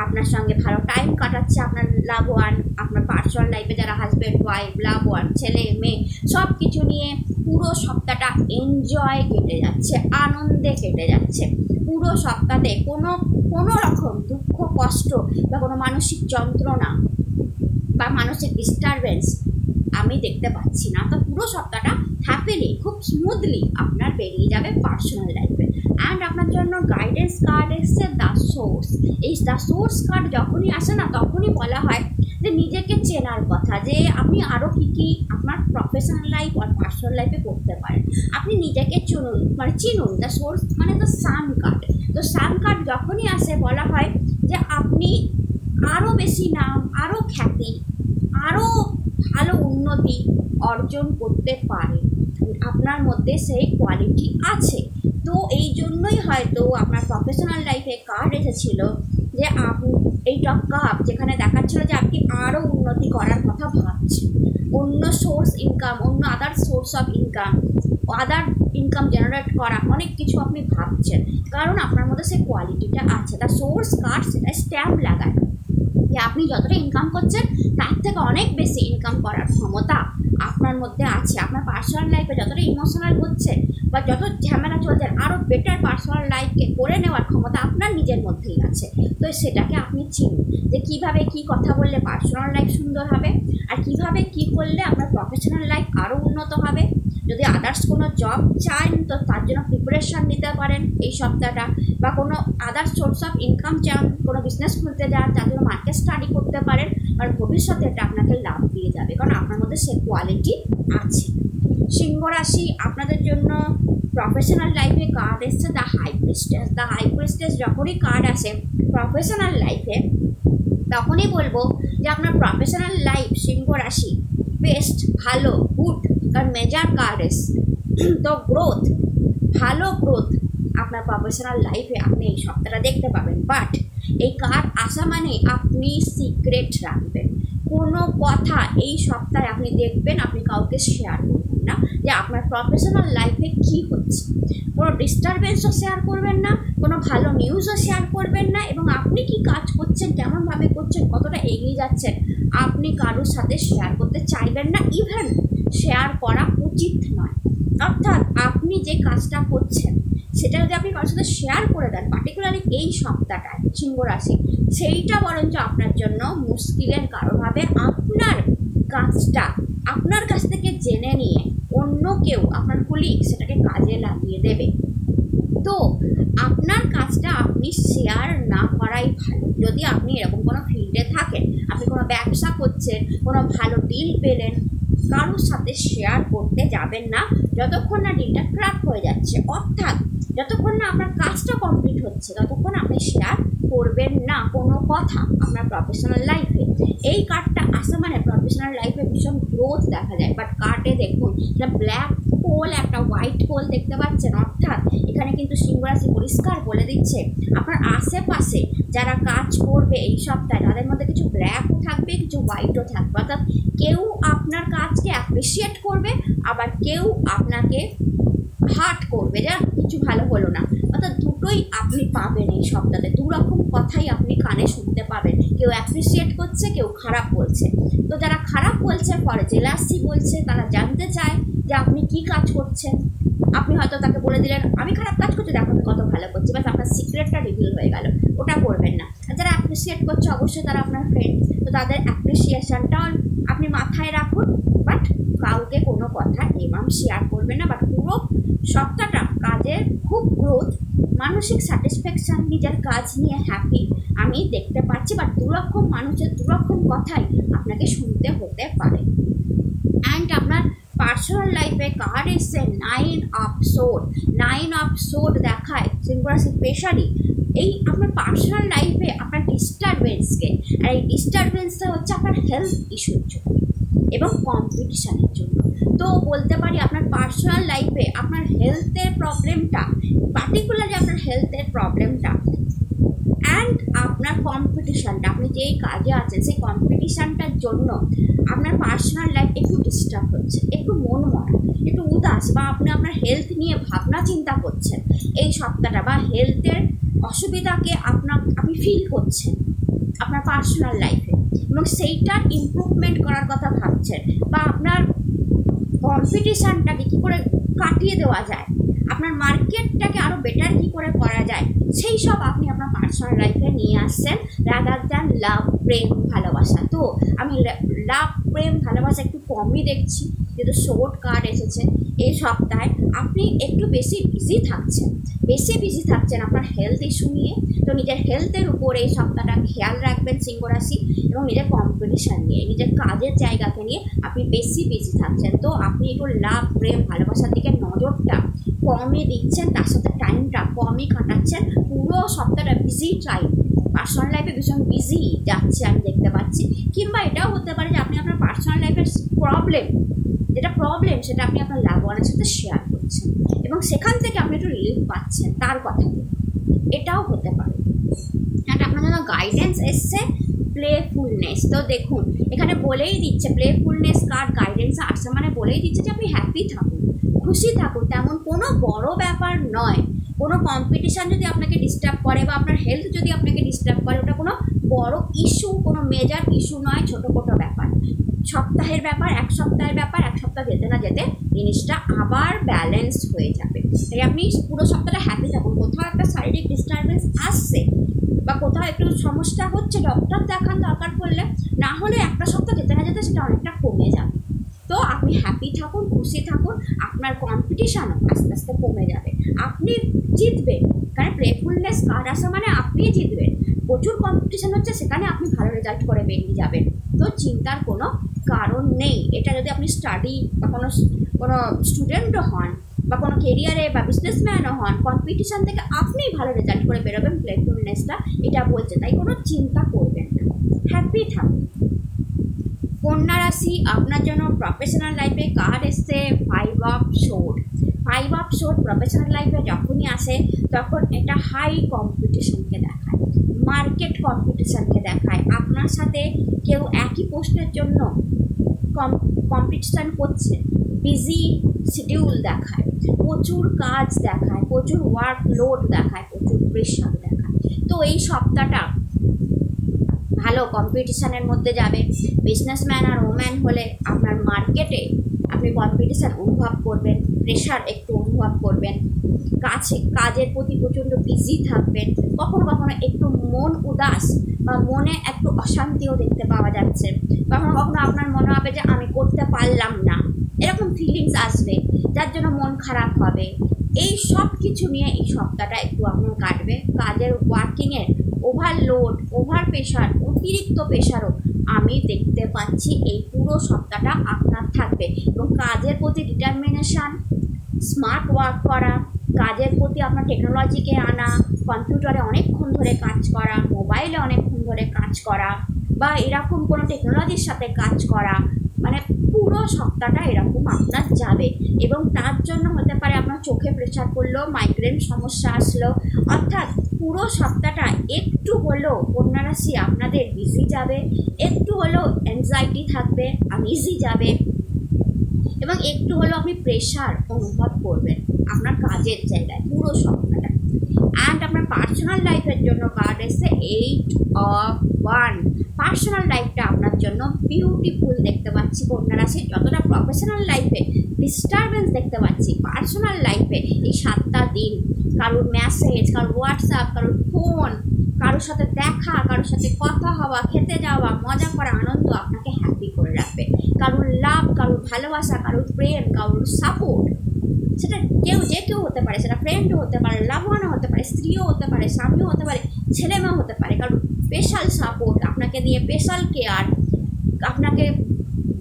আপনার সঙ্গে ভালো টাইম কাটাচ্ছে আপনার লাভ ওয়ান। আপনার পার্সোনাল লাইফে যারা হাজব্যান্ড ওয়াইফ, লাভ ওয়ান, ছেলে মেয়ে সব কিছু নিয়ে পুরো সপ্তাহটা এনজয় কেটে যাচ্ছে, আনন্দে কেটে যাচ্ছে। পুরো সপ্তাহে কোনো রকম দুঃখ, কষ্ট বা কোনো মানসিক যন্ত্রণা বা মানসিক ডিস্টারবেন্স আমি দেখতে পাচ্ছি না। তো পুরো সপ্তাহটা হ্যাপিলি, খুব স্মুথলি আপনার বেরিয়ে যাবে পার্সোনাল লাইফে। অ্যান্ড আপনার জন্য গাইডেন্স কার্ড এসছে দ্য সোর্স। এই দ্য সোর্স কার্ড যখনই আসে না, তখনই বলা হয় যে নিজেকে চেনার কথা, যে আপনি আরও কী আপনার প্রফেশনাল লাইফ আর পার্সোনাল লাইফে করতে পারেন। আপনি নিজেকে চিনুন। দ্য সোর্স মানে দ্য সান কার্ড। তো সান কার্ড যখনই আসে বলা হয় যে আপনি আরও বেশি নাম, আরও খ্যাতি, আরও ভালো উন্নতি অর্জন করতে পারে, আপনার মধ্যে সেই কোয়ালিটি আছে। তো এই জন্যই হয়তো আপনার প্রফেশনাল লাইফে কার্ড এসেছিল যে আপনি এই টপ কাপ, যেখানে দেখাচ্ছিল যে আপনি আরও উন্নতি করার কথা ভাবছেন, অন্য সোর্স ইনকাম, অন্য other source of income, other income generate করা, অনেক কিছু আপনি ভাবছেন, কারণ আপনার মধ্যে সেই কোয়ালিটিটা আছে। তার সোর্স কার্ড সেটা স্ট্যাম্প লাগায় যে আপনি যতটা ইনকাম করছেন তার থেকে অনেক বেশি ইনকাম করার ক্ষমতা আপনার মধ্যে আছে। আপনার পার্সোনাল লাইফে যতটা ইমোশনাল হচ্ছে বা যত ঝামেলা চলছে, আরও বেটার পার্সোনাল লাইফকে করে নেওয়ার ক্ষমতা আপনার নিজের মধ্যেই আছে। তো সেটাকে আপনি চিনুন, যে কীভাবে কী কথা বললে পার্সোনাল লাইফ সুন্দর হবে, আর কীভাবে কী করলে আপনার প্রফেশনাল লাইফ আরও উন্নত হবে। যদি আদার্স কোনো জব চান তো তার জন্য প্রিপারেশান নিতে পারেন এই সপ্তাহটা, বা কোনো আদার্স সোর্স অফ ইনকাম চান, কোনো বিজনেস খুলতে যান তার জন্য মার্কেট স্টাডি করতে পারেন, আর ভবিষ্যতে এটা আপনাকে লাভ দিয়ে যাবে কারণ আপনার মধ্যে সে কোয়ালিটি আছে। সিংহ রাশি, আপনাদের জন্য প্রফেশনাল লাইফে কার্ড এসছে the high priestess. The high priestess যখনই কার্ড আসে প্রফেশনাল লাইফে তখনই বলবো যে আপনার প্রফেশনাল লাইফ সিংহ রাশি বেস্ট, ভালো, গুড, কারণ মেজর কার্ড এসছে। তো গ্রোথ, ভালো গ্রোথ আপনার প্রফেশনাল লাইফে আপনি এই সপ্তাহটা দেখতে পাবেন। বাট এই কার্ড আসা মানে আপনি সিক্রেট রাখবেন, কোনো কথা এই সপ্তাহে আপনি দেখবেন আপনি কাউকে শেয়ার করবেন না যে আপনার প্রফেশনাল লাইফে কী হচ্ছে, কোনো ডিস্টারবেন্সও শেয়ার করবেন না, কোনো ভালো নিউজও শেয়ার করবেন না, এবং আপনি কি কাজ করছেন, কেমনভাবে করছেন, কতটা এগিয়ে যাচ্ছেন আপনি কারোর সাথে শেয়ার করতে চাইবেন না, ইভেন শেয়ার করা উচিত নয়। অর্থাৎ আপনি যে কাজটা করছেন সেটা যদি আপনি কারোর সাথে শেয়ার করে দেন পার্টিকুলারলি এই সপ্তাহটায় সিংহ রাশি, সেইটা বরঞ্চ আপনার জন্য মুশকিলের কারণ হবে। আপনার কাজটা আপনার কাছ থেকে জেনে নিয়ে অন্য কেউ, আপনার কলিগ সেটাকে কাজে লাগিয়ে দেবে। তো আপনার কাজটা আপনি শেয়ার না করাই ভালো। যদি আপনি এরকম কোনো ফিল্ডে থাকেন, আপনি কোনো ব্যবসা করছেন, কোনো ভালো ডিল পেলেন, কারোর সাথে শেয়ার করতে যাবেন না যতক্ষণ না ডিলটা ক্র্যাক হয়ে যাচ্ছে। অর্থাৎ যতক্ষণ না আপনার কাজটা কমপ্লিট হচ্ছে ততক্ষণ আপনি শেয়ার করবেন না কোনো কথা আপনার প্রফেশনাল লাইফে। এই কার্ডটা আসা মানে প্রফেশনাল লাইফে ভীষণ গ্রোথ দেখা যায়। বাট কার্ডে দেখুন এটা ব্ল্যাক হোল, একটা হোয়াইট হোল দেখতে পাচ্ছেন। অর্থাৎ এখানে কিন্তু সিংহ রাশি পরিষ্কার বলে দিচ্ছে আপনার আশেপাশে যারা কাজ করবে এই সপ্তাহে তাদের মধ্যে কিছু ব্ল্যাকও থাকবে, কিছু হোয়াইটও থাকবে। অর্থাৎ কেউ আপনার কাজকে অ্যাপ্রিসিয়েট করবে, আবার কেউ আপনাকে হার্ট করবে যে কিছু ভালো হলো না। অর্থাৎ দুটোই আপনি পাবেন এই সপ্তাহে, দুরকম কথাই আপনি কানে শুনতে পাবেন। কেউ অ্যাপ্রিসিয়েট করছে, কেউ খারাপ বলছে। তো যারা খারাপ বলছে পরে জেলাসি বলছে, তারা জানতে চায় যে আপনি কি কাজ করছেন। আপনি হয়তো তাকে বলে দিলেন আমি খারাপ কাজ করছি, দেখো আমি কত ভালো করছি, বাস আপনার সিক্রেটটা রিভিল হয়ে গেল, ওটা করবেন না। আর যারা অ্যাপ্রিসিয়েট করছে অবশ্যই তারা আপনার ফ্রেন্ড, তো তাদের অ্যাপ্রিসিয়েশনটাও আপনি মাথায় রাখুন। বাট কাউকে কোনো কথা এমাম শেয়ার করবেন না। বাট পুরো সপ্তাহটা কাজের খুব গ্রোথ, মানসিক স্যাটিসফ্যাকশান, নিজের কাজ নিয়ে হ্যাপি আমি দেখতে পাচ্ছি। বাট দুরকম মানুষের দুরকম কথাই আপনাকে শুনতে হতে পারে। অ্যান্ড আপনার পার্সোনাল লাইফে কার্ড এসছে 9 অফ সোর্ড। 9 অফ সোর্ড দেখায় সিংহ রাশি স্পেশালি এই আপনার পার্সোনাল লাইফে আপনার ডিস্টারবেন্সকে, আর এই ডিস্টারবেন্সটা হচ্ছে আপনার হেলথ ইস্যুর জন্য এবং কম্পিটিশানের জন্য। তো বলতে পারি আপনার পার্সোনাল লাইফে আপনার হেলথের প্রবলেমটা, পার্টিকুলারলি আপনার হেলথের প্রবলেমটা অ্যান্ড আপনার কম্পিটিশানটা, আপনি যেই কাজে আছেন সেই কম্পিটিশানটার জন্য আপনার পার্সোনাল লাইফ একটু ডিস্টার্ব হচ্ছে, একটু মনমরা, একটু উদাস, বা আপনি আপনার হেলথ নিয়ে ভাবনা চিন্তা করছেন এই সপ্তাহটা, বা হেলথের অসুবিধাকে আপনি ফিল করছেন আপনার পার্সোনাল লাইফে এবং সেইটার ইমপ্রুভমেন্ট করার কথা ভাবছেন, বা আপনার কম্পিটিশানটাকে কী করে কাটিয়ে দেওয়া যায়, আপনার মার্কেটটাকে আরও বেটার কী করে করা যায়, সেই সব আপনি আপনার পার্সোনাল লাইফে নিয়ে আসছেন রাদার দ্যান লাভ, প্রেম, ভালোবাসা। তো আমি লাভ, প্রেম, ভালোবাসা একটু কমই দেখছি, যেহেতু শর্ট কার্ড এসেছে এই সপ্তাহে। আপনি একটু বেশি বিজি থাকছেন আপনার হেলথ ইস্যু নিয়ে। তো নিজের হেলথের উপরে এই সপ্তাহটা খেয়াল রাখবেন সিংহ রাশি, এবং নিজের কম্পিটিশান নিয়ে, নিজের কাজের জায়গাকে নিয়ে আপনি বেশি বিজি থাকছেন। তো আপনি একটু লাভ, প্রেম, ভালোবাসার দিকে নজরটা কমই দিচ্ছেন, তার সাথে টাইমটা কমই কাটাচ্ছেন। পুরো সপ্তাহটা বিজি টাইম, পার্সোনাল লাইফে ভীষণ বিজি যাচ্ছে আমি দেখতে পাচ্ছি। কিংবা এটাও হতে পারে যে আপনি আপনার পার্সোনাল লাইফের প্রবলেম সেটা আপনি আপনার লাভ ওয়ানের সাথে শেয়ার করছেন এবং সেখান থেকে আপনি একটু রিলিফ পাচ্ছেন তার কথা, এটাও হতে পারে। অ্যান্ড আপনার জন্য গাইডেন্স এসছে প্লেফুলনেস। তো দেখুন এখানে বলেই দিচ্ছে প্লেফুলনেস কার্ড গাইডেন্স আসছে মানে বলেই দিচ্ছে যে আপনি হ্যাপি থাকুন, খুশি থাকুন, তেমন কোনো বড় ব্যাপার নয়। কোনো কম্পিটিশান যদি আপনাকে ডিস্টার্ব করে বা আপনার হেলথ যদি আপনাকে ডিস্টার্ব করে, ওটা কোনো বড় ইস্যু, কোনো মেজর ইস্যু নয়, ছোটো ব্যাপার, সপ্তাহের ব্যাপার, এক সপ্তাহের ব্যাপার। এক সপ্তাহ যেতে না যেতে জিনিসটা আবার ব্যালেন্স হয়ে যাবে। তাই আপনি পুরো সপ্তাহটা হ্যাপি থাকুন। কোথাও একটা শারীরিক ডিস্টারবেন্স আসছে বা কোথাও একটু সমস্যা হচ্ছে, ডক্টর দেখান দরকার পড়লে, না হলে একটা সপ্তাহ যেতে না যেতে সেটা অনেকটা কমে যাবে। তো তো আপনি হ্যাপি থাকুন, খুশি থাকুন, আপনার কম্পিটিশানও আস্তে আস্তে কমে যাবে, আপনি জিতবেন। কারণ প্লেফুলনেস কার্ড আসা মানে আপনিই জিতবেন। প্রচুর কম্পিটিশান হচ্ছে, সেখানে আপনি ভালো রেজাল্ট করে বেরিয়ে যাবেন, তো চিন্তার কোনো কারণ নেই। এটা যদি আপনি স্টাডি বা কোনো স্টুডেন্টও হন বা কোনো কেরিয়ারে বা বিজনেসম্যানও হন, কম্পিটিশান থেকে আপনিই ভালো রেজাল্ট করে বেরোবেন, প্লেফুলনেসটা এটা বলছে। তাই কোনো চিন্তা করবেন না, হ্যাপি থাকুন। কন্যা রাশি, আপনার জন্য প্রফেশনাল লাইফে কার্ড এসছে 5 of sword. 5 of sword professional লাইফে যখনই আসে তখন এটা হাই কম্পিটিশনকে দেখায়, মার্কেট কম্পিটিশনকে দেখায়। আপনার সাথে কেউ একই পোস্টের জন্য কম্পিটিশান করছে, বিজি শিডিউল দেখায়, প্রচুর কাজ দেখায়, প্রচুর ওয়ার্কলোড দেখায়, প্রচুর প্রেশার দেখায়। তো এই সপ্তাহটা ভালো কম্পিটিশানের মধ্যে যাবে। বিজনেসম্যান আর ওম্যান হলে আপনার মার্কেটে আপনি কম্পিটিশান অনুভব করবেন, প্রেশার একটু অনুভব করবেন, কাজের প্রতি প্রচণ্ড বিজি থাকবেন। কখনো কখনো একটু মন উদাস বা মনে একটু অশান্তিও দেখতে পাওয়া যাচ্ছে। কখনো কখনো আপনার মনে হবে যে আমি করতে পারলাম না, এরকম ফিলিংস আসবে, যার জন্য মন খারাপ হবে। এই সব কিছু নিয়ে এই সপ্তাহটা একটু আপনার কাটবে। কাজের ওয়ার্কিংয়ের ওভারলোড, ওভার প্রেশার, অতিরিক্ত প্রেশারও আমি দেখতে পাচ্ছি এই পুরো সপ্তাহটা আপনার থাকবে। এবং কাজের প্রতি ডিটারমিনেশান, স্মার্ট ওয়ার্ক করা, কাজের প্রতি আপনার টেকনোলজিকে আনা, কম্পিউটারে অনেকক্ষণ ধরে কাজ করা, মোবাইলে অনেকক্ষণ ধরে কাজ করা, বা এরকম কোনো টেকনোলজির সাথে কাজ করা, মানে পুরো সপ্তাহটা এরকম আপনার যাবে। এবং তার জন্য হতে পারে আপনার চোখে প্রেশার পড়লো, মাইগ্রেন সমস্যা আসলো, অর্থাৎ পুরো সপ্তাহটা একটু হলেও কন্যা রাশি আপনাদের বিজি যাবে, একটু হলেও অ্যাংজাইটি থাকবে, আনইজি যাবে, এবং একটু হলেও আপনি প্রেশার অনুভব করবেন আপনার কাজের জায়গায় পুরো সপ্তাহটা। অ্যান্ড আপনার পার্সোনাল লাইফের জন্য কার্ড এসে 8 অফ ওয়ান্ড। পার্সোনাল লাইফটা আপনার জন্য বিউটিফুল দেখতে পাচ্ছি কন্যা রাশি। যতটা প্রফেশনাল লাইফে ডিস্টারবেন্স দেখতে পাচ্ছি, পার্সোনাল লাইফে এই 7টা দিন কারোর মেসেজ, কারোর হোয়াটসঅ্যাপ, কারোর ফোন, কারোর সাথে দেখা, কারোর সাথে কথা হওয়া, খেতে যাওয়া, মজা করা, আনন্দ আপনাকে হ্যাপি করে রাখবে। কারোর লাভ, কারোর ভালোবাসা, কারোর প্রেম, কারোর সাপোর্ট, সেটা যে কেউ হতে পারে, সেটা ফ্রেন্ডও হতে পারে, লাভওয়ানও হতে পারে, স্ত্রীও হতে পারে, স্বামীও হতে পারে, ছেলেমেয়েও হতে পারে। কারণ স্পেশাল সাপোর্ট, আপনাকে দিয়ে স্পেশাল কেয়ার, আপনাকে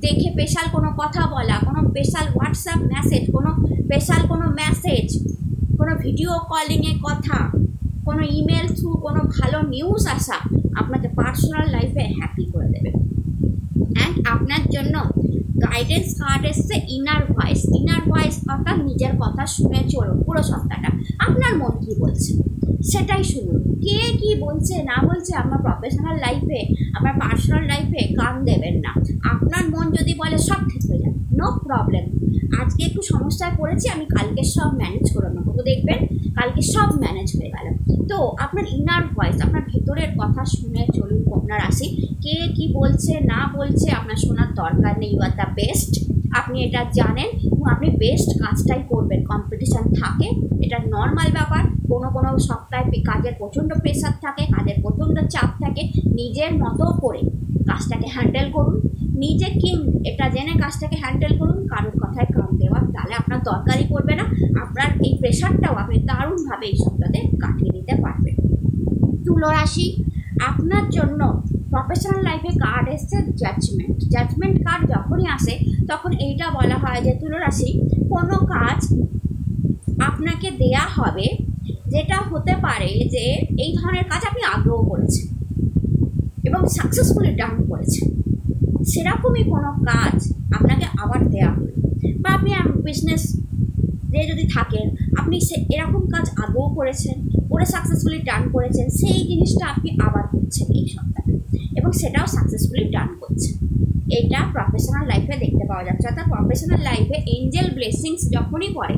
দেখে স্পেশাল কোনো কথা বলা, কোনো স্পেশাল হোয়াটসঅ্যাপ মেসেজ, কোনো স্পেশাল কোনো মেসেজ, কোনো ভিডিও কলিংয়ে কথা, কোনো ইমেল থ্রু কোনো ভালো নিউজ আসা আপনাকে পার্সোনাল লাইফে হ্যাপি করে দেবে। অ্যান্ড আপনার জন্য গাইডেন্স কার্ড এসছে ইনার ভয়েস। ইনার ভয়েস অর্থাৎ নিজের কথা শুনে চলুন পুরো সপ্তাহটা। আপনার মন কী বলছে সেটাই শুনুন, কে কী বলছে না বলছে আপনার প্রফেশনাল লাইফে, আপনার পার্সোনাল লাইফে কান দেবেন না। আপনার মন যদি বলে সব ঠিক হয়ে যায়, নো প্রবলেম, আজকে একটু সমস্যায় পড়েছি, আমি কালকে সব ম্যানেজ করে নেবো, তো দেখবেন কালকে সব ম্যানেজ হয়ে গেল। তো আপনার ইনার ভয়েস, আপনার ভেতরের কথা শুনে চলুন কন্যা রাশি। কে কী বলছে না বলছে আপনার শোনার দরকার নেই, ইউ আর দ্য বেস্ট, আপনি এটা জানেন এবং আপনি বেস্ট কাজটাই করবেন। কম্পিটিশান থাকে, এটা নর্মাল ব্যাপার। কোনো সপ্তাহে কাজের প্রচণ্ড প্রেশার থাকে, কাজের প্রচণ্ড চাপ থাকে, নিজের মতো করে কাজটাকে হ্যান্ডেল করুন, নিজে কিং এটা জেনে কাজটাকে হ্যান্ডেল করুন, কারোর কথায় কান দেওয়ার তাহলে আপনার দরকারই পড়বে না। আপনার এই প্রেশারটাও আপনি দারুণভাবে এই সপ্তাহে কাটিয়ে দিতে পারবেন। তুলা রাশি, আপনার জন্য প্রফেশনাল লাইফে কার্ড এসছে জাজমেন্ট। জাজমেন্ট কার্ড যখনই আসে তখন এইটা বলা হয় যে তুলা রাশি, কোনো কাজ আপনাকে দেয়া হবে যেটা হতে পারে যে এই ধরনের কাজ আপনি আগেও করেছেন এবং সাকসেসফুলি ডান করেছেন, সেরকমই কোনো কাজ আপনাকে আবার দেয়া হলো। বা আপনি বিজনেস যে যদি থাকেন, আপনি এরকম কাজ আগেও করেছেন, করে সাকসেসফুলি ডান করেছেন, সেই জিনিসটা আপনি আবার করছেন এই সপ্তাহে এবং সেটাও সাকসেসফুলি ডান করছেন। এটা প্রফেশনাল লাইফে দেখতে পাওয়া যাচ্ছে। অর্থাৎ প্রফেশনাল লাইফে এঞ্জেল ব্লেসিংস যখনই পড়ে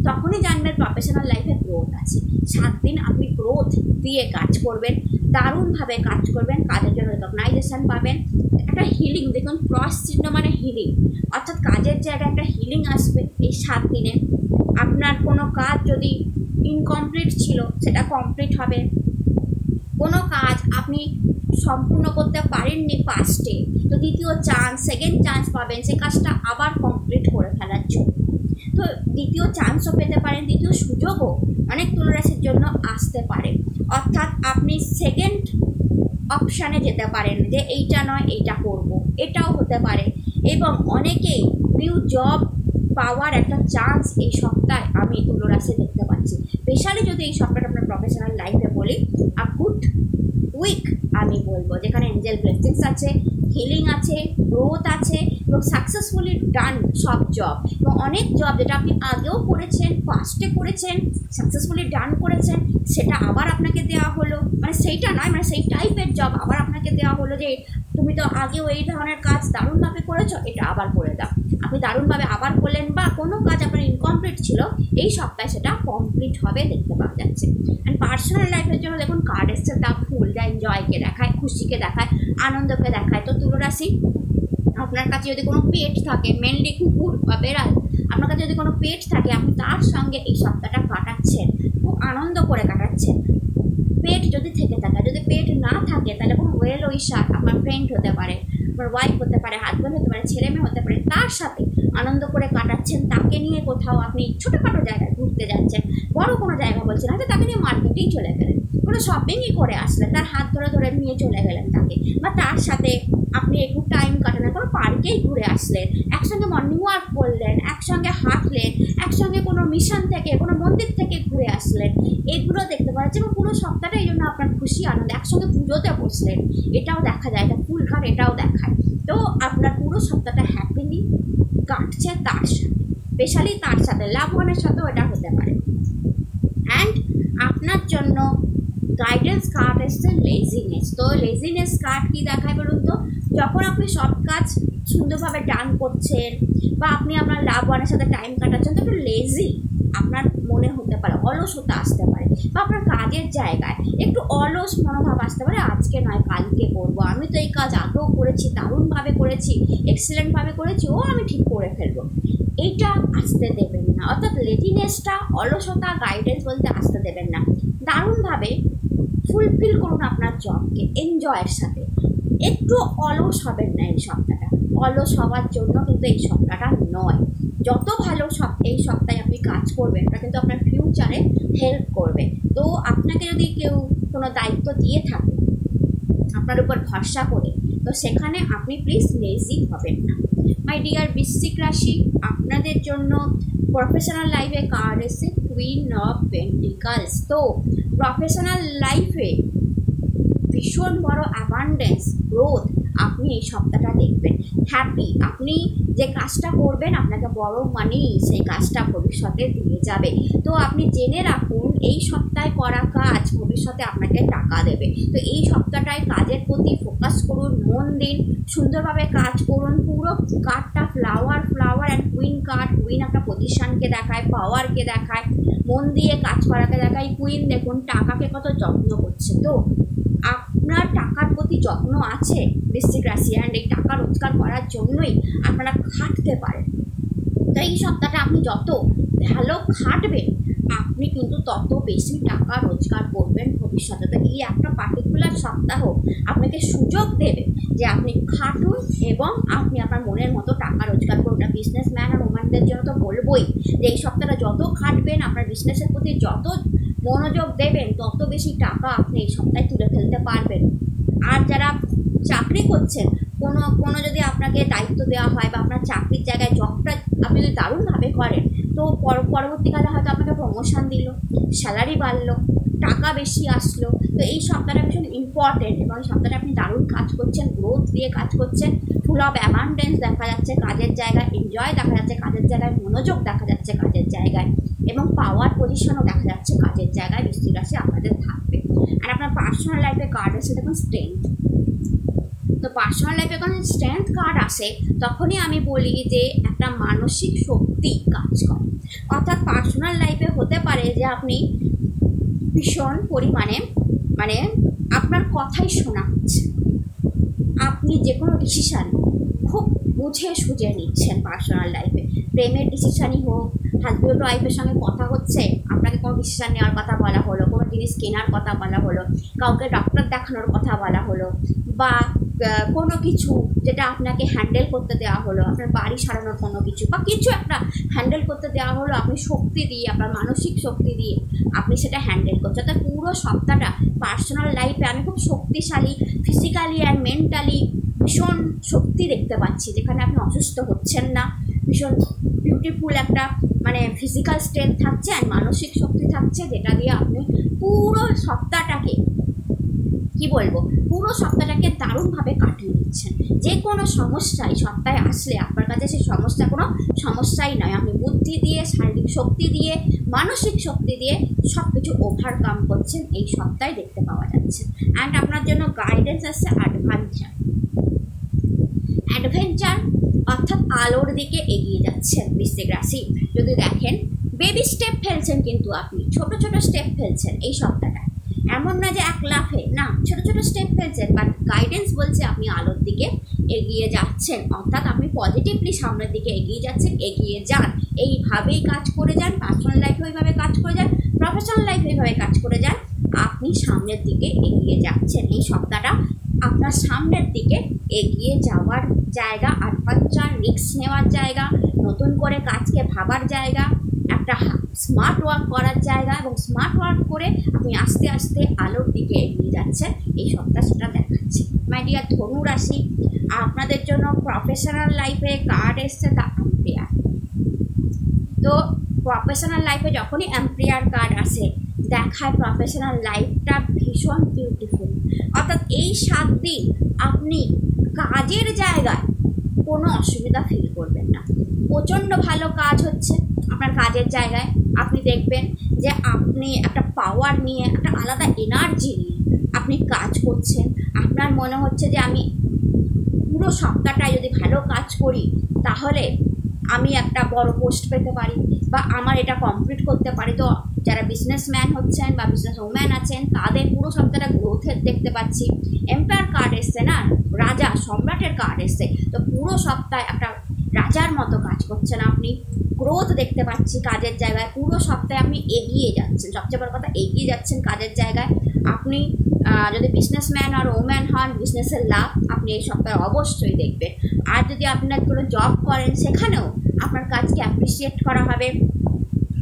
তখনই জানবেন প্রফেশনাল লাইফে গ্রোথ আছে। 7 দিন আপনি গ্রোথ দিয়ে কাজ করবেন, দারুণভাবে কাজ করবেন, কাজের জন্য রেকগনাইজেশন পাবেন, একটা হিলিং, দেখুন ক্রস চিহ্ন মানে হিলিং, অর্থাৎ কাজের জায়গায় একটা হিলিং আসবে এই 7 দিনে। আপনার কোনো কাজ যদি ইনকমপ্লিট ছিল সেটা কমপ্লিট হবে, কোনো কাজ আপনি সম্পূর্ণ করতে পারেননি পাস্টে, তো দ্বিতীয় চান্স, সেকেন্ড চান্স পাবেন সেই কাজটা আবার কমপ্লিট করে ফেলার জন্য। তো দ্বিতীয় চান্সও পেতে পারেন, দ্বিতীয় সুযোগও অনেক তুলারাশির জন্য আসতে পারে। অর্থাৎ আপনি সেকেন্ড অপশানে যেতে পারেন যে এইটা নয় এইটা করব, এটাও হতে পারে। এবং অনেকেই নিউ জব পাওয়ার একটা চান্স এই সপ্তাহে আমি তুলারাশি দেখতে পাচ্ছি। স্পেশালি যদি এই সপ্তাহটা আপনার প্রফেশনাল লাইফে বলি, আ গুড উইক আমি বলবো, যেখানে এঞ্জেল ব্লেসিংস আছে, হিলিং আছে, গ্রোথ আছে এবং সাকসেসফুলি ডান সব জব। এবং অনেক জব যেটা আপনি আগেও করেছেন, ফার্স্টে করেছেন, সাকসেসফুলি ডান করেছেন, সেটা আবার আপনাকে দেওয়া হলো, মানে সেইটা নয়, মানে সেই টাইপের জব আবার আপনাকে দেওয়া হলো যে তুমি তো আগেও এই ধরনের কাজ দারুণভাবে করেছো, এটা আবার করে দাও। আপনি দারুণভাবে আবার করলেন, বা কোনো কাজ আপনার ইনকমপ্লিট ছিল, এই সপ্তাহে সেটা কমপ্লিট হবে দেখতে পাওয়া যাচ্ছে। অ্যান্ড পার্সোনাল লাইফের জন্য দেখুন কার্ড এসছে দ্য ফুল, যা এনজয়কে দেখায়, খুশিকে দেখায়, আনন্দকে দেখায়। তো তুলারাশি, আপনার কাছে যদি কোনো পেট থাকে, মেনলি কুকুর বা বেড়াল, আপনার কাছে যদি কোনো পেট থাকে, আপনি তার সঙ্গে এই সপ্তাহটা কাটাচ্ছেন, খুব আনন্দ করে কাটাচ্ছেন। পেট যদি থেকে থাকে, যদি পেট না থাকে তাহলে কোনো ওয়েল উইশার, আপনার ফ্রেন্ড হতে পারে, আপনার ওয়াইফ হতে পারে, হাজব্যান্ড হতে পারে, ছেলে মেয়ে হতে পারে, তার সাথে আনন্দ করে কাটাচ্ছেন। তাকে নিয়ে কোথাও আপনি ছোটোখাটো জায়গায় ঘুরতে যাচ্ছেন, বড় কোনো জায়গা বলছেন, হয়তো তাকে নিয়ে মার্কেটেই চলে গেলেন, কোনো শপিংই করে আসলেন, তার হাত ধরে ধরে নিয়ে চলে গেলেন তাকে, বা তার সাথে আপনি একটু টাইম কাটালেন, কোনো পার্কেই ঘুরে আসলেন, একসঙ্গে মর্নিং ওয়াক করলেন, একসঙ্গে হাঁটলেন, একসঙ্গে কোনো মিশন থেকে, কোনো মন্দির থেকে ঘুরে আসলেন, এগুলো দেখতে পাওয়া যাচ্ছে। এবং পুরো সপ্তাহটা এই জন্য আপনার খুশি আনন্দ, একসঙ্গে পুজোতে বসলেন, এটাও দেখা যায়, এটা ফুল কার্ড এটাও দেখায়। তো আপনার পুরো সপ্তাহটা হ্যাপিলি কাটছে তার সাথে, স্পেশালি তার সাথে, লাভ ওয়ানের সাথেও এটা হতে পারে। অ্যান্ড আপনার জন্য গাইডেন্স কার্ড এসছে লেজিনেস। তো লেজিনেস কার্ড কী দেখায় বলুন তো, যখন আপনি সব কাজ সুন্দরভাবে ডান করছেন, বা আপনি আপনার লাভ ওয়ানের সাথে টাইম কাটাচ্ছেন, তো একটু লেজি আপনার মনে হতে পারে, অলসতা আসতে পারে, বা আপনার কাজের জায়গায় একটু অলস মনোভাব আসতে পারে, আজকে নয় কালকে করবো, আমি তো এই কাজ আগেও করেছি, দারুণভাবে করেছি, এক্সেলেন্টভাবে করেছি, ও আমি ঠিক করে ফেলবো, এইটা আসতে দেবেন না। অর্থাৎ লেজিনেসটা, অলসতা, গাইডেন্স বলতে আসতে দেবেন না। দারুণভাবে ফুলফিল করুন আপনার জবকে এনজয়ের সাথে, একটু অলস হবেন না এই সপ্তাহটা। অলস হওয়ার জন্য কিন্তু এই সপ্তাহটা নয়। যত ভালো এই সপ্তাহে আপনি কাজ করবেন, এটা কিন্তু আপনার ফিউচারে হেল্প করবে। তো আপনাকে যদি কেউ কোনো দায়িত্ব দিয়ে থাকে আপনার উপর ভরসা করে, তো সেখানে আপনি প্লিজ লেজি হবেন না। মাই ডিয়ার বৃশ্চিক রাশি, আপনাদের জন্য প্রফেশনাল লাইফে কার্ড এসে কুইন অফ পেন্টিকালস। তো প্রফেশনাল লাইফে ভীষণ বড় অ্যাবান্ডেন্স, গ্রোথ আপনি এই সপ্তাহটা দেখবেন। হ্যাপি, আপনি যে কাজটা করবেন আপনাকে বড় মানি সেই কাজটা ভবিষ্যতে দিয়ে যাবে। তো আপনি জেনে রাখুন এই সপ্তাহে করা কাজ ভবিষ্যতে আপনাকে টাকা দেবে। তো এই সপ্তাহটায় কাজের প্রতি ফোকাস করুন, মন দিন, সুন্দরভাবে কাজ করুন। পুরো কার্ডটা flower and queen card. Queen একটা পজিশনকে দেখায়, পাওয়ারকে দেখায়, মন দিয়ে কাজ করাকে দেখায়। কুইন দেখুন টাকাকে কত যত্ন করছে। তো আপনার টাকার প্রতি যত্ন আছে বৃশ্চিক রাশি, অ্যান্ড এই টাকা রোজগার করার জন্যই আপনারা খাটতে পারেন। তো এই সপ্তাহটা আপনি যত ভালো খাটবেন আপনি কিন্তু তত বেশি টাকা রোজগার করবেন ভবিষ্যতে। তো এই একটা পার্টিকুলার সপ্তাহ আপনাকে সুযোগ দেবে যে আপনি খাটুন এবং আপনি আপনার মনের মতো টাকা রোজগার করুন। না বিজনেসম্যান আর ওম্যানদের জন্য তো বলবোই যে এই সপ্তাহটা যত খাটবেন, আপনার বিজনেসের প্রতি যত মনোযোগ দেবেন, তত বেশি টাকা আপনি এই সপ্তাহে তুলে ফেলতে পারবেন। আর যারা চাকরি করছেন, কোনো যদি আপনাকে দায়িত্ব দেওয়া হয় বা আপনার চাকরির জায়গায় জবটা আপনি যদি দারুণভাবে করেন, তো পরবর্তীকালে হয়তো আপনাকে প্রমোশন দিল, স্যালারি বাড়লো, টাকা বেশি আসলো। তো এই সপ্তাহটা ভীষণ ইম্পর্টেন্ট এবং এই সপ্তাহে আপনি দারুণ কাজ করছেন, গ্রোথ দিয়ে কাজ করছেন, ফুল অফ অ্যাবান্ডেন্স দেখা যাচ্ছে কাজের জায়গায়, এনজয় দেখা যাচ্ছে কাজের জায়গায়, মনোযোগ দেখা যাচ্ছে কাজের জায়গায়, এবং পাওয়ার পজিশনও দেখা যাচ্ছে কাজের জায়গায় বৃশ্চিক রাশি আপনাদের থাকবে। আর আপনার পার্সোনাল লাইফে কার্ড এসে দেখুন স্ট্রেংথ। তো পার্সোনাল লাইফে যখন স্ট্রেংথ কার্ড আসে তখনই আমি বলি যে একটা মানসিক শক্তি কাজ করে। অর্থাৎ পার্সোনাল লাইফে হতে পারে যে আপনি ভীষণ পরিমাণে মানে আপনার কথাই শোনা হচ্ছে, আপনি যে কোনো ডিসিশান খুব বুঝে সুঝে নিচ্ছেন পার্সোনাল লাইফে, প্রেমের ডিসিশানই হোক হাজব্যান্ড ওয়াইফের সঙ্গে কথা হচ্ছে, আপনাকে কোনো ডিসিশন নেওয়ার কথা বলা হলো, কোনো জিনিস কেনার কথা বলা হলো, কাউকে ডক্টর দেখানোর কথা বলা হলো, বা কোনো কিছু যেটা আপনাকে হ্যান্ডেল করতে দেওয়া হলো, আপনার বাড়ি সারানোর কোনো কিছু বা কিছু একটা হ্যান্ডেল করতে দেওয়া হলো, আপনি শক্তি দিয়ে, আপনার মানসিক শক্তি দিয়ে আপনি সেটা হ্যান্ডেল করছেন। অর্থাৎ পুরো সপ্তাহটা পার্সোনাল লাইফে আমি খুব শক্তিশালী, ফিজিক্যালি অ্যান্ড মেন্টালি ভীষণ শক্তি দেখতে পাচ্ছি, যেখানে আপনি অসুস্থ হচ্ছেন না, ভীষণ বিউটিফুল একটা মানে ফিজিক্যাল স্ট্রেংথ থাকছে আর মানসিক শক্তি থাকছে, যেটা দিয়ে আপনি পুরো সপ্তাহটাকে কি বলবো, পুরো সপ্তাহটাকে দারুণভাবে কাটিয়ে দিচ্ছেন। যে কোনো সমস্যায় সপ্তাহে আসলে আপনার কাছে সেই সমস্যা কোনো সমস্যাই নয়, আপনি বুদ্ধি দিয়ে, শারীরিক শক্তি দিয়ে, মানসিক শক্তি দিয়ে সব কিছু ওভারকাম করছেন এই সপ্তাহে দেখতে পাওয়া যাচ্ছে। অ্যান্ড আপনার জন্য গাইডেন্স আসছে অ্যাডভেঞ্চার অর্থাৎ আলোর দিকে এগিয়ে যাচ্ছেন বৃশ্চিক রাশি। যদি দেখেন বেবি স্টেপ ফেলছেন, কিন্তু আপনি ছোট ছোট স্টেপ ফেলছেন এই সপ্তাহটা, এমন না যে এক লাফে, না, ছোট ছোট স্টেপ ফেলছেন, বাট গাইডেন্স বলছে আপনি আলোর দিকে এগিয়ে যাচ্ছেন। অর্থাৎ আপনি পজিটিভলি সামনের দিকে এগিয়ে যাচ্ছেন, এগিয়ে যান, এইভাবেই কাজ করে যান, পার্সোনাল লাইফে ওইভাবে কাজ করে যান, প্রফেশনাল লাইফে ওইভাবে কাজ করে যান, আপনি সামনের দিকে এগিয়ে যাচ্ছেন। এই সপ্তাহটা আপনার সামনের দিকে এগিয়ে যাওয়ার জায়গা, অ্যাডভেঞ্চার, রিস্ক নেওয়ার জায়গা, নতুন করে কাজকে ভাবার জায়গা, একটা স্মার্ট ওয়ার্ক করার জায়গা, এবং স্মার্ট ওয়ার্ক করে আপনি আস্তে আস্তে আলোর দিকে এগিয়ে যাচ্ছেন এই সপ্তাহ, সেটা দেখাচ্ছে। মাই ডিয়ার ধনু রাশি, আপনাদের জন্য প্রফেশনাল লাইফে কার্ড এসছে দ্য এম্পায়ার। তো প্রফেশনাল লাইফে যখনই এম্পায়ার কার্ড আসে, দেখায় প্রফেশনাল লাইফটা ভীষণ বিউটিফুল। অর্থাৎ এই 7 দিন আপনি কাজের জায়গায় কোনো অসুবিধা ফিল করবেন না, প্রচণ্ড ভালো কাজ হচ্ছে আপনার কাজের জায়গায়। আপনি দেখবেন যে আপনি একটা পাওয়ার নিয়ে, একটা আলাদা এনার্জি নিয়ে আপনি কাজ করছেন। আপনার মনে হচ্ছে যে আমি পুরো সপ্তাহটায় যদি ভালো কাজ করি তাহলে আমি একটা বড় পোস্ট পেতে পারি, বা আমার এটা কমপ্লিট করতে পারি। তো যারা বিজনেসম্যান হচ্ছেন বা বিজনেস ওম্যান আছেন, তাদের পুরো সপ্তাহটা গ্রোথের দেখতে পাচ্ছি। এম্পায়ার কার্ড এসছে না, রাজা সম্রাটের কার্ড এসছে, তো পুরো সপ্তাহে একটা রাজার মতো কাজ করছেন আপনি, গ্রোথ দেখতে পাচ্ছি কাজের জায়গায়। পুরো সপ্তাহে আপনি এগিয়ে যাচ্ছেন, সবচেয়ে বড় কথা এগিয়ে যাচ্ছেন কাজের জায়গায়। আপনি যদি বিজনেসম্যান আর ওম্যান হন, বিজনেসের লাভ আপনি এই সপ্তাহে অবশ্যই দেখবেন। আর যদি আপনার কোনো জব করেন, সেখানেও আপনার কাজকে অ্যাপ্রিসিয়েট করা হবে,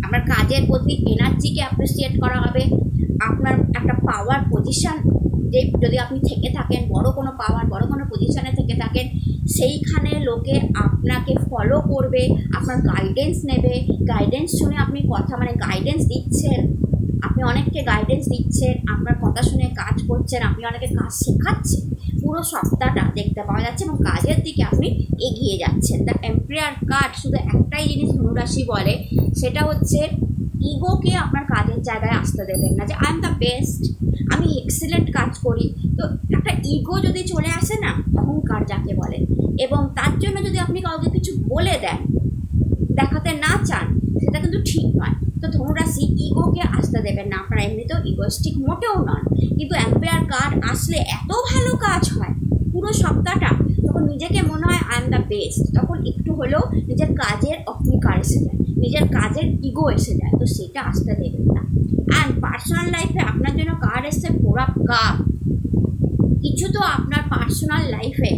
আপনার কাজের প্রতি এনার্জিকে অ্যাপ্রিসিয়েট করা হবে। আপনার একটা পাওয়ার পজিশান, যে যদি আপনি থেকে থাকেন বড় কোনো পাওয়ার, বড় কোনো পজিশানে থেকে থাকেন, সেইখানে লোকে আপনাকে ফলো করবে, আপনার গাইডেন্স নেবে। গাইডেন্স শুনে আপনি কথা মানে গাইডেন্স দিচ্ছেন, আপনি অনেককে গাইডেন্স দিচ্ছেন, আপনার কথা শুনে কাজ করছেন, আপনি অনেকে কাজ শেখাচ্ছেন। পুরো সপ্তাহটা দেখতে পাওয়া যাচ্ছে এবং কাজের দিকে আপনি এগিয়ে যাচ্ছেন। দ্য এম্পায়ার কার্ড শুধু একটাই জিনিস ধনুরাশি বলে, সেটা হচ্ছে ইগোকে আপনার কাজের জায়গায় আসতে দেবেন না, যে আই এম দ্য বেস্ট, আমি এক্সিলেন্ট কাজ করি। তো একটা ইগো যদি চলে আসে না, অহংকার যাকে বলে, এবং তার জন্য যদি আপনি কাউকে কিছু বলে দেন, দেখাতে না চান, সেটা কিন্তু ঠিক নয়। তো ধনুরাশি ইগোকে আসতে দেবেন না, আপনারা এমনিতেও ইগোস্টিক মোটেও নন, কিন্তু এম্পায়ার কার্ড আসলে এত ভালো কাজ হয় পুরো সপ্তাহটা, যখন নিজেকে মনে হয় আই এম দ্য বেস্ট, তখন একটু হলেও নিজের কাজের অহংকার এসে যায়, নিজের কাজের ইগো এসে যায়, তো সেটা আসতে দেবেন না। অ্যান্ড পার্সোনাল লাইফে আপনার জন্য কার্ড এসছে 4 অফ কাপ। কিছু তো আপনার পার্সোনাল লাইফে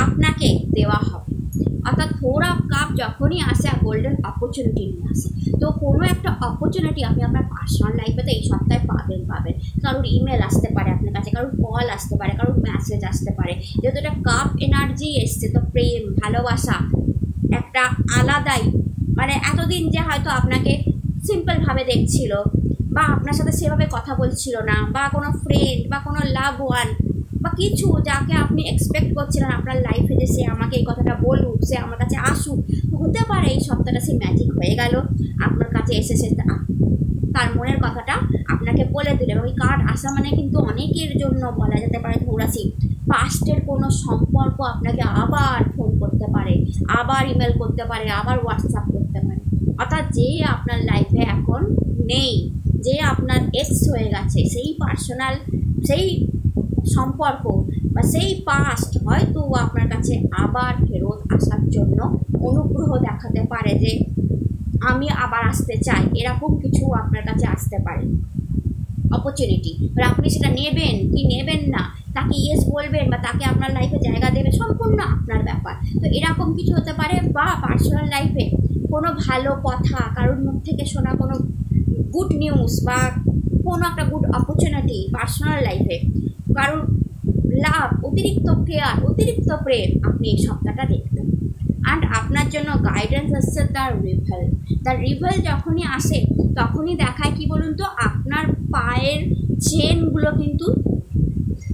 আপনাকে দেওয়া হবে, অর্থাৎ 4 অফ কাপ যখনই আসে গোল্ডেন অপরচুনিটি নিয়ে আসে। তো কোনো একটা অপরচুনিটি আপনি আপনার পার্সোনাল লাইফে তো এই সপ্তাহে পাবেন। কারোর ইমেল আসতে পারে আপনার কাছে, কারোর কল আসতে পারে, কারোর মেসেজ আসতে পারে। যেহেতু এটা কাপ এনার্জি এসছে, তো প্রেম, ভালোবাসা একটা আলাদাই, মানে এতদিন যে হয়তো আপনাকে সিম্পলভাবে দেখছিল বা আপনার সাথে সেভাবে কথা বলছিল না, বা কোনো ফ্রেন্ড বা কোনো লাভ ওয়ান বা কিছু যাকে আপনি এক্সপেক্ট করছিলেন আপনার লাইফে যে সে আমাকে এই কথাটা বলুক, সে আমার কাছে আসুক, হতে পারে এই সপ্তাহটা সে ম্যাজিক হয়ে গেল, আপনার কাছে এসেছে, তার মনের কথাটা আপনাকে বলে দিল। এবং এই কার্ড আসা মানে কিন্তু অনেকের জন্য বলা যেতে পারে ধনুরাশি পাস্টের কোনো সম্পর্ক আপনাকে আবার ফোন করতে পারে, আবার ইমেল করতে পারে, আবার হোয়াটসঅ্যাপ করতে পারে। অর্থাৎ যে আপনার লাইফে এখন নেই, যে আপনার এক্স হয়ে গেছে, সেই পার্সোনাল সেই সম্পর্ক বা সেই পাস্ট হয়তো আপনার কাছে আবার ফেরত আসার জন্য অনুগ্রহ দেখাতে পারে, যে আমি আবার আসতে চাই, এরকম কিছু আপনার কাছে আসতে পারে অপরচুনিটি। এবার আপনি সেটা নেবেন কি নেবেন না, তাকে ইয়েস বলবেন বা তাকে আপনার লাইফে জায়গা দেবেন, সম্পূর্ণ আপনার ব্যাপার। তো এরকম কিছু হতে পারে। বা পার্সোনাল লাইফে কোনো ভালো কথা, কারোর মুখ থেকে শোনা কোনো গুড নিউজ বা কোনো একটা গুড অপরচুনিটি পার্সোনাল লাইফে, কারোর লাভ, অতিরিক্ত কেয়ার, অতিরিক্ত প্রেম আপনি এই সপ্তাহটা দেখবেন। অ্যান্ড আপনার জন্য গাইডেন্স আসছে দ্য রিভেল যখনই আসে তখনই দেখায় কি বলুন তো, আপনার পায়ের চেনগুলো কিন্তু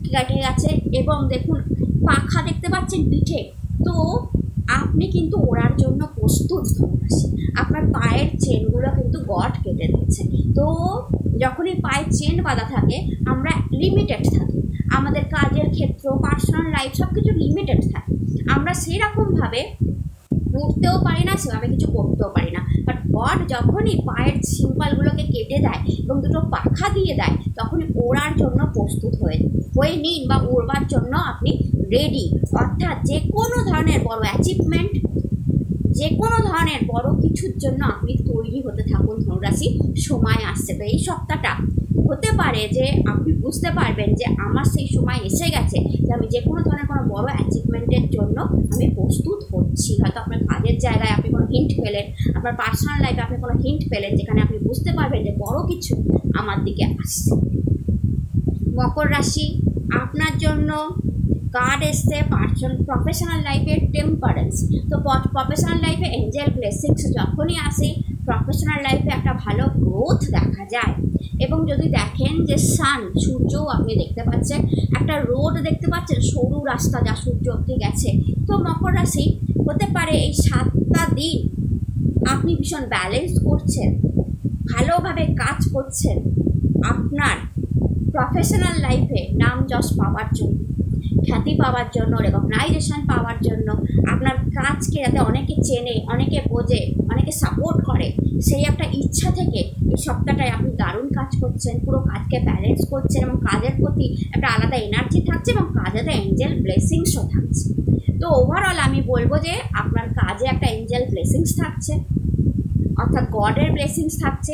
কেটে গেছে এবং দেখুন পাখা দেখতে পাচ্ছেন পিঠে, তো আপনি কিন্তু ওড়ার জন্য প্রস্তুত। ধনুরাশি, আপনার পায়ের চেনগুলো কিন্তু গড কেটে দিয়েছে। তো যখনই পায়ের চেন বাঁধা থাকে আমরা লিমিটেড থাকি, আমাদের কাজের ক্ষেত্র, পার্সোনাল লাইফ সব কিছু লিমিটেড থাকে, আমরা সেরকমভাবে উঠতেও পারি না, সেভাবে কিছু করতেও পারি না। বাট গড যখনই পায়ের সিম্বলগুলোকে কেটে দেয় এবং দুটো পাখা দিয়ে দেয়, তখনই ওড়ার জন্য প্রস্তুত হয়ে নিন বা উড়বার জন্য আপনি রেডি। অর্থাৎ যে কোনো ধরনের বড় অ্যাচিভমেন্ট, যে কোনো ধরনের বড় কিছুর জন্য আপনি তৈরি হতে থাকুন ধনুরাশি, সময় আসছে। তো এই সপ্তাহটা হতে পারে যে আপনি বুঝতে পারবেন যে আমার সেই সময় এসে গেছে যে আমি যে কোনো ধরনের কোনো বড় অ্যাচিভমেন্টের জন্য আমি প্রস্তুত হচ্ছি। হয়তো আপনার কাজের জায়গায় আপনি কোনো হিন্ট পেলেন, আপনার পার্সোনাল লাইফে আপনি কোনো হিন্ট পেলেন, যেখানে আপনি বুঝতে পারবেন যে বড় কিছু আমার দিকে আসছে। মকর রাশি, আপনার জন্য কার্ড এসছে প্রফেশনাল লাইফে টেম্পারেন্স। তো প্রফেশনাল লাইফে এঞ্জেল ব্লেসিংস যখনই আসে, প্রফেশনাল লাইফে একটা ভালো গ্রোথ দেখা যায়। এবং যদি দেখেন যে সূর্যও আপনি দেখতে পাচ্ছেন, একটা রোড দেখতে পাচ্ছেন, সরু রাস্তা যা সূর্য অবধি গেছে। তো মকর রাশি, হতে পারে এই 7টা দিন আপনি ভীষণ ব্যালেন্স করছেন, ভালোভাবে কাজ করছেন আপনার প্রফেশনাল লাইফে নাম যশ পাওয়ার জন্য, খ্যাতি পাওয়ার জন্য, রেকগনাইজেশন পাওয়ার জন্য, আপনার কাজকে যাতে অনেকে চেনে, অনেকে বোঝে, অনেকে সাপোর্ট করে, সেই একটা ইচ্ছা থেকে এই সপ্তাহটায় আপনি দারুণ কাজ করছেন, পুরো কাজকে ব্যালেন্স করছেন এবং কাজের প্রতি একটা আলাদা এনার্জি থাকছে এবং কাজেতে এঞ্জেল ব্লেসিংসও থাকছে। তো ওভারঅল আমি বলবো যে আপনার কাজে একটা এঞ্জেল ব্লেসিংস থাকছে, অর্থাৎ গডের ব্লেসিংস থাকছে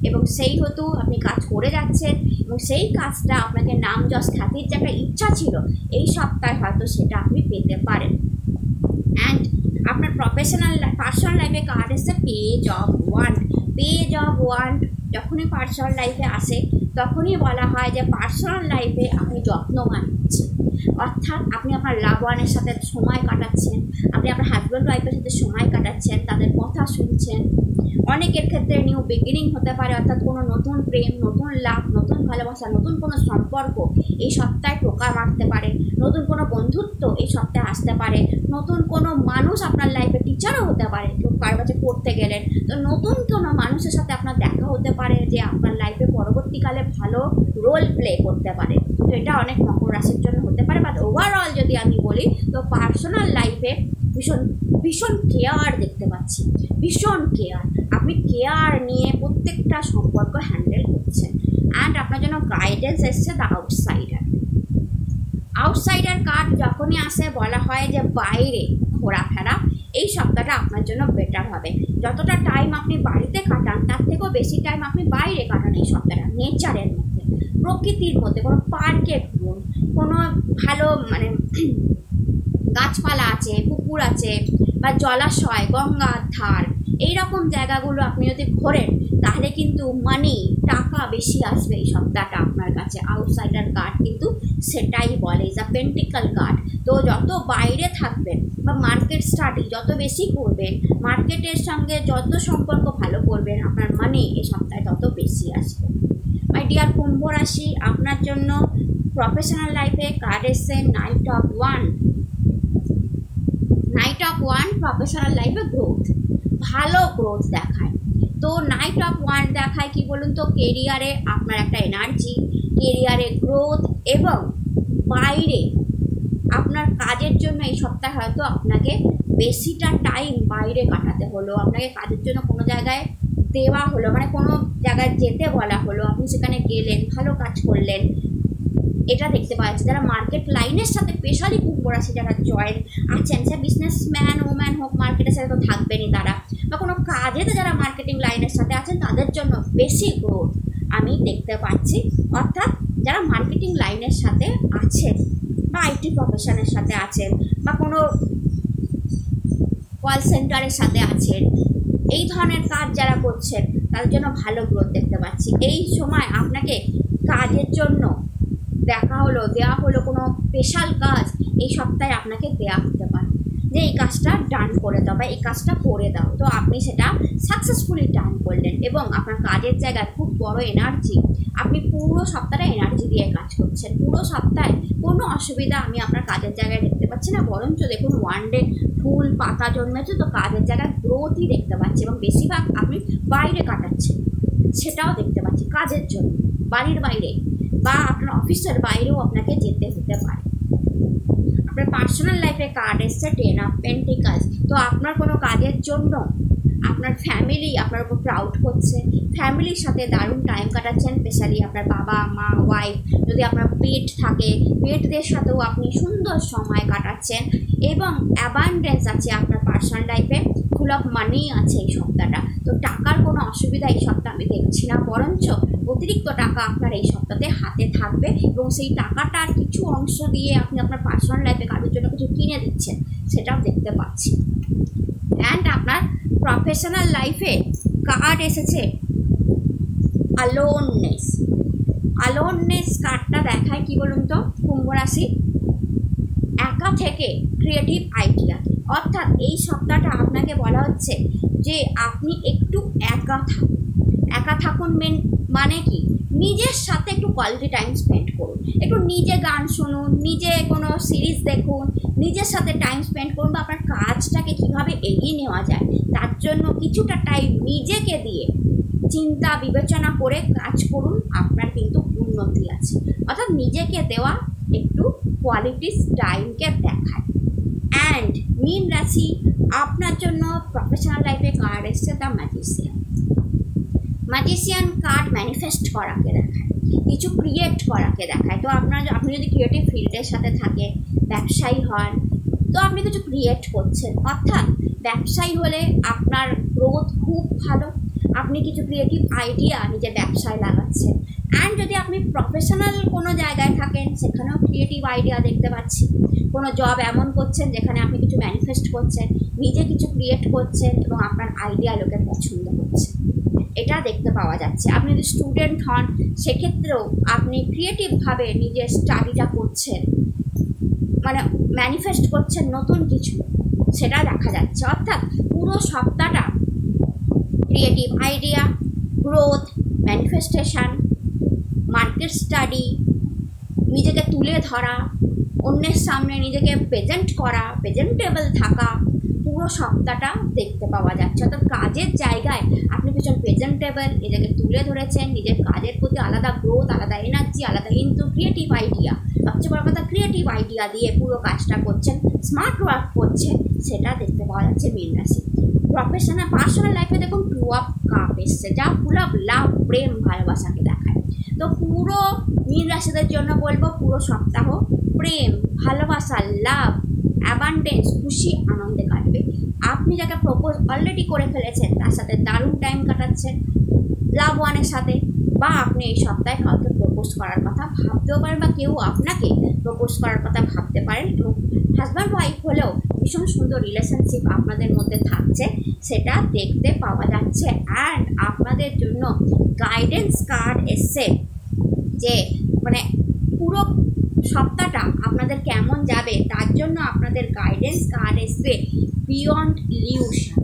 এবং সেই হতো আপনি কাজ করে যাচ্ছেন এবং সেই কাজটা আপনাকে নাম যশ খ্যাতির যে একটা ইচ্ছা ছিল, এই সপ্তাহে হয়তো সেটা আপনি পেতে পারেন। অ্যান্ড আপনার পার্সোনাল লাইফে কার্ড এসছে পেজ অফ ওয়ান্ড। যখনই পার্সোনাল লাইফে আসে তখনই বলা হয় যে পার্সোনাল লাইফে আপনি যত্নবান হচ্ছেন, অর্থাৎ আপনি আপনার লাভ ওয়ানের সাথে সময় কাটাচ্ছেন, আপনি আপনার হাজব্যান্ড ওয়াইফের সাথে সময় কাটাচ্ছেন, তাদের কথা শুনছেন। অনেকের ক্ষেত্রে নিউ বিগিনিং হতে পারে, অর্থাৎ কোনো নতুন প্রেম, নতুন লাভ, নতুন ভালোবাসা, নতুন কোনো সম্পর্ক এই সপ্তাহে টোকা মারতে পারে, নতুন কোনো বন্ধুত্ব এই সপ্তাহে আসতে পারে, নতুন কোনো মানুষ আপনার লাইফে টিচারও হতে পারে, কেউ কারোর কাছে পড়তে গেলেন, তো নতুন কোনো মানুষের সাথে আপনার দেখা হতে পারে যে আপনার লাইফে পরবর্তীকালে ভালো রোল প্লে করতে পারে। তো এটা অনেক মকর রাশির জন্য হতে পারে। বাট ওভারঅল যদি আমি বলি তো পার্সোনাল লাইফে ভীষণ কেয়ার দেখতে পাচ্ছি, ভীষণ কেয়ার, আপনি কেয়ার নিয়ে প্রত্যেকটা সম্পর্ক হ্যান্ডেল করছেন। অ্যান্ড আপনার জন্য গাইডেন্স এসছে দ্য আউটসাইডার কার্ড যখনই আসে বলা হয় যে বাইরে ঘোরাফেরা এই সপ্তাহটা আপনার জন্য বেটার হবে। যতটা টাইম আপনি বাড়িতে কাটান তার থেকেও বেশি টাইম আপনি বাইরে কাটান এই সপ্তাহটা, নেচারের মধ্যে, প্রকৃতির মধ্যে, কোনো পার্কে ঘুরুন, কোনো ভালো গাছপালা আছে, পুকুর আছে বা জলাশয়, গঙ্গার ধার, এইরকম জায়গাগুলো আপনি যদি ঘোরেন তাহলে কিন্তু মানি, টাকা বেশি আসবে এই সপ্তাহটা আপনার কাছে। আউটসাইডার কার্ড কিন্তু সেটাই বলে, ইজ আ পেন্টিকল কার্ড। তো যত বাইরে থাকবেন বা মার্কেট স্টাডি যত বেশি করবেন, মার্কেটের সঙ্গে যত সম্পর্ক ভালো করবেন, আপনার মানি এই সপ্তাহে তত বেশি আসবে। মাই ডিয়ার কুম্ভ রাশি, আপনার জন্য প্রফেশনাল লাইফে কার্ড এসছে নাইট অফ ওয়ান। প্রফেশনাল লাইফে গ্রোথ, ভালো গ্রোথ দেখায়। তো নাইট অফ ওয়ান দেখায় কি বলুন তো, কেরিয়ারে আপনার একটা এনার্জি, কেরিয়ারে গ্রোথ এবং বাইরে আপনার কাজের জন্য এই সপ্তাহে হয়তো আপনাকে বেশিটা টাইম বাইরে কাটাতে হলো, আপনাকে কাজের জন্য কোনো জায়গায় দেওয়া হলো, মানে কোনো জায়গায় যেতে বলা হলো, আপনি সেখানে গেলেন, ভালো কাজ করলেন, এটা দেখতে পাওয়া যাচ্ছে। যারা মার্কেট লাইনের সাথে স্পেশালি কুম্ভ রাশি যারা জয়েন আছেন, সে বিজনেসম্যান ওম্যান হোক, মার্কেটের সাথে তো থাকবেনই তারা, বা কোনো কাজেতে যারা মার্কেটিং লাইনের সাথে আছেন তাদের জন্য বেশি গ্রোথ আমি দেখতে পাচ্ছি। অর্থাৎ যারা মার্কেটিং লাইনের সাথে আছেন বা আইটি প্রফেশনের সাথে আছেন বা কোনো কল সেন্টারের সাথে আছেন, এই ধরনের কাজ যারা করছেন তাদের জন্য ভালো গ্রোথ দেখতে পাচ্ছি। এই সময় আপনাকে কাজের জন্য দেওয়া হলো কোনো স্পেশাল কাজ এই সপ্তাহে আপনাকে দেওয়া হতে পারে, যে এই কাজটা ডান করে দাও বা এই কাজটা করে দাও, তো আপনি সেটা সাকসেসফুলি ডান করলেন এবং আপনার কাজের জায়গায় খুব বড় এনার্জি, আপনি পুরো সপ্তাহটা এনার্জি দিয়ে কাজ করছেন। পুরো সপ্তাহে কোনো অসুবিধা আমি আপনার কাজের জায়গায় দেখতে পাচ্ছি না, বরঞ্চ দেখুন ওয়ান ডে ফুল পাতা জন্মেছে, তো কাজের জায়গায় গ্রোথই দেখতে পাচ্ছি এবং বেশিরভাগ আপনি বাইরে কাটাচ্ছেন সেটাও দেখতে পাচ্ছি কাজের জন্য, বাড়ির বাইরে বা আপনার অফিসের বাইরেও আপনাকে যেতে হতে পারে। আপনার পার্সোনাল লাইফে কার্ড এসছে 10 অফ পেন্টিকলস, তো আপনার কোনো কাজের জন্য আপনার ফ্যামিলি আপনার উপর প্রাউড করছে, ফ্যামিলির সাথে দারুণ টাইম কাটাচ্ছেন, স্পেশালি আপনার বাবা মা ওয়াইফ, যদি আপনার পেট থাকে পেটদের সাথেও আপনি সুন্দর সময় কাটাচ্ছেন এবং অ্যাবান্ডেন্স আছে আপনার পার্সোনাল লাইফে, ফুল অফ মানি আছে এই সপ্তাহটা। তো টাকার কোনো অসুবিধা এই সপ্তাহ আমি দেখছি না, বরঞ্চ অতিরিক্ত টাকা আপনার এই সপ্তাহে হাতে থাকবে এবং সেই টাকাটার কিছু অংশ দিয়ে আপনি আপনার পার্সোনাল লাইফে কারোর জন্য কিছু কিনে দিচ্ছেন, সেটাও দেখতে পাচ্ছি। অ্যান্ড আপনার প্রফেশনাল লাইফে কার্ড এসেছে অ্যালোননেস। অ্যালোননেস কার্ডটা দেখায় কি বলুন তো কুম্ভ রাশি, একা থেকে ক্রিয়েটিভ আইডিয়া, অর্থাৎ এই সপ্তাহটা আপনাকে বলা হচ্ছে যে আপনি একটু একা থাকুন মানে কি, নিজের সাথে একটু কোয়ালিটি টাইম স্পেন্ড করুন, একটু নিজে গান শুনুন, নিজে কোনো সিরিজ দেখুন, নিজের সাথে টাইম স্পেন্ড করুন, বা আপনার কাজটাকে কীভাবে এগিয়ে নেওয়া যায় তার জন্য কিছুটা টাইম নিজেকে দিয়ে চিন্তা বিবেচনা করে কাজ করুন, আপনার কিন্তু উন্নতি আছে। অর্থাৎ নিজেকে দেওয়া একটু কোয়ালিটি টাইমকে দেখায়। অ্যান্ড মীন রাশি, আপনার জন্য প্রফেশনাল লাইফে কার্ড এসছে the magician. Magician card manifest করাকে দেখায়, কিছু ক্রিয়েট করাকে দেখায়। তো আপনি যদি ক্রিয়েটিভ ফিল্ডের সাথে থাকেন, ব্যবসায়ী হন, তো আপনি কিছু ক্রিয়েট করছেন, অর্থাৎ ব্যবসায়ী হলে আপনার গ্রোথ খুব ভালো, আপনি কিছু ক্রিয়েটিভ আইডিয়া নিজের ব্যবসায় লাগাচ্ছেন। অ্যান্ড যদি আপনি প্রফেশনাল কোনো জায়গায় থাকেন সেখানেও ক্রিয়েটিভ আইডিয়া দেখতে পাচ্ছি, কোনো জব এমন করছেন যেখানে আপনি কিছু ম্যানিফেস্ট করছেন, নিজে কিছু ক্রিয়েট করছেন এবং আপনার আইডিয়া লোকের পছন্দ হচ্ছে, এটা দেখতে পাওয়া যাচ্ছে। আপনি যদি স্টুডেন্ট হন সেক্ষেত্রেও আপনি ক্রিয়েটিভভাবে নিজের স্টাডিটা করছেন, মানে ম্যানিফেস্ট করছেন নতুন কিছু, সেটা দেখা যাচ্ছে। অর্থাৎ পুরো সপ্তাহটা creative idea, growth, manifestation, market study, নিজেকে তুলে ধরা, অন্যের সামনে নিজেকে প্রেজেন্ট করা, প্রেজেন্টেবল থাকা, পুরো সপ্তাহটা দেখতে পাওয়া যাচ্ছে। অর্থাৎ কাজের জায়গায় আপনি ভীষণ প্রেজেন্টেবল, নিজেকে তুলে ধরেছেন, নিজের কাজের প্রতি আলাদা গ্রোথ, আলাদা এনার্জি, আলাদা কিন্তু ক্রিয়েটিভ আইডিয়া, সবচেয়ে বড় কথা ক্রিয়েটিভ আইডিয়া দিয়ে পুরো কাজটা করছেন, স্মার্ট ওয়ার্ক করছেন, সেটা দেখতে পাওয়া যাচ্ছে মীন রাশি। প্রফেশনাল পার্সোনাল লাইফে দেখুন 2 অফ কাপ এসছে, যা ফুল অফ লাভ, প্রেম, ভালোবাসাকে দেখায়। তো পুরো মীন রাশিদের জন্য বলবো পুরো সপ্তাহ প্রেম, ভালোবাসা, লাভ, অ্যাবান্ডেন্স, খুশি, আনন্দে কাটবে। আপনি যাকে প্রপোজ অলরেডি করে ফেলেছেন তার সাথে দারুণ টাইম কাটাচ্ছেন, লাভ ওয়ানের সাথে, বা আপনি এই সপ্তাহে কাউকে প্রপোজ করার কথা ভাবতেও পারেন, বা কেউ আপনাকে প্রপোজ করার কথা ভাবতে পারেন। এবং হাজব্যান্ড ওয়াইফ হলেও ভীষণ সুন্দর রিলেশনশিপ আপনাদের মধ্যে থাকছে, সেটা দেখতে পাওয়া যাচ্ছে। অ্যান্ড আপনাদের জন্য গাইডেন্স কার্ড এসছে, যে মানে পুরো সপ্তাহটা আপনাদের কেমন যাবে তার জন্য আপনাদের গাইডেন্স কার্ড এসছে বিয়ন্ড ইলিউশন।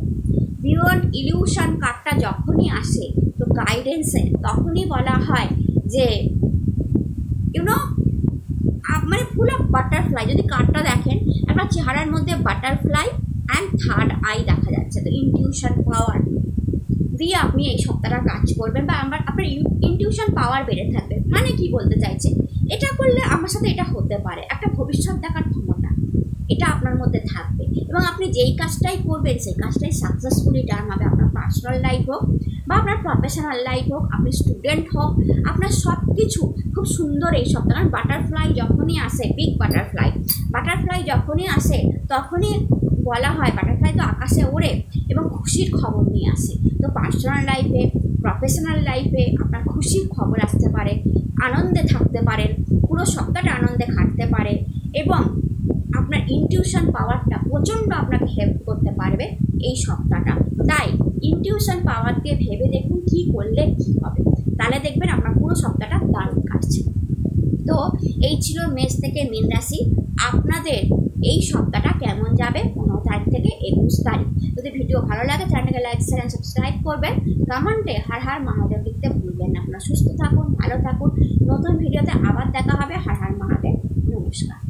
বিয়ন্ড ইলিউশন কার্ডটা যখনই আসে তো গাইডেন্সে তখনই বলা হয় যে মানে ফুল অফ বাটারফ্লাই। যদি কার্ডটা দেখেন একটা চেহারার মধ্যে বাটারফ্লাই অ্যান্ড থার্ড আই দেখা যাচ্ছে, তো ইনটিউশন পাওয়ার দিয়ে আপনি এই সপ্তাহটা কাজ করবেন, বা আপনার ইনটিউশন পাওয়ার বেড়ে থাকবে। মানে কি বলতে চাইছে, এটা করলে আমার সাথে এটা হতে পারে, একটা ভবিষ্যৎ দেখার ক্ষমতা, এটা আপনার মধ্যে থাকবে এবং আপনি যেই কাজটাই করবেন সেই কাজটাই সাকসেসফুলি ডান হবে। আপনার পার্সোনাল লাইফ হোক বা আপনার প্রফেশনাল লাইফ হোক, আপনি স্টুডেন্ট হোক, আপনার সব কিছু খুব সুন্দর এই সপ্তাহ। কারণ বাটারফ্লাই যখনই আসে, বিগ বাটারফ্লাই যখনই আসে তখনই বলা হয় বাটারফ্লাই তো আকাশে ওড়ে এবং খুশির খবর নিয়ে আসে। তো পার্সোনাল লাইফে, প্রফেশনাল লাইফে আপনার খুশির খবর আসতে পারে, আনন্দে থাকতে পারেন, পুরো সপ্তাহটা আনন্দে কাটতে পারে এবং আপনার ইনটিউশন পাওয়ারটা প্রচণ্ড আপনাকে হেল্প করতে পারবে এই সপ্তাহটা। তাই ইনটিউশন পাওয়ার দিয়ে ভেবে দেখুন কী করলে কী হবে, তাহলে দেখবেন আপনার পুরো সপ্তাহটা দারুণ কাটছে। তো এই ছিল মেষ থেকে মীন রাশি, আপনাদের এই সপ্তাহটা কেমন যাবে 15 তারিখ থেকে 21 তারিখ। যদি ভিডিও ভালো লাগে চ্যানেলটাকে লাইক, শেয়ার অ্যান্ড সাবস্ক্রাইব করবেন। কমেন্টে হর হর মহাদেব লিখতে ভুলবেন না। আপনারা সুস্থ থাকুন, ভালো থাকুন। নতুন ভিডিওতে আবার দেখা হবে। হর হর মহাদেব। নমস্কার।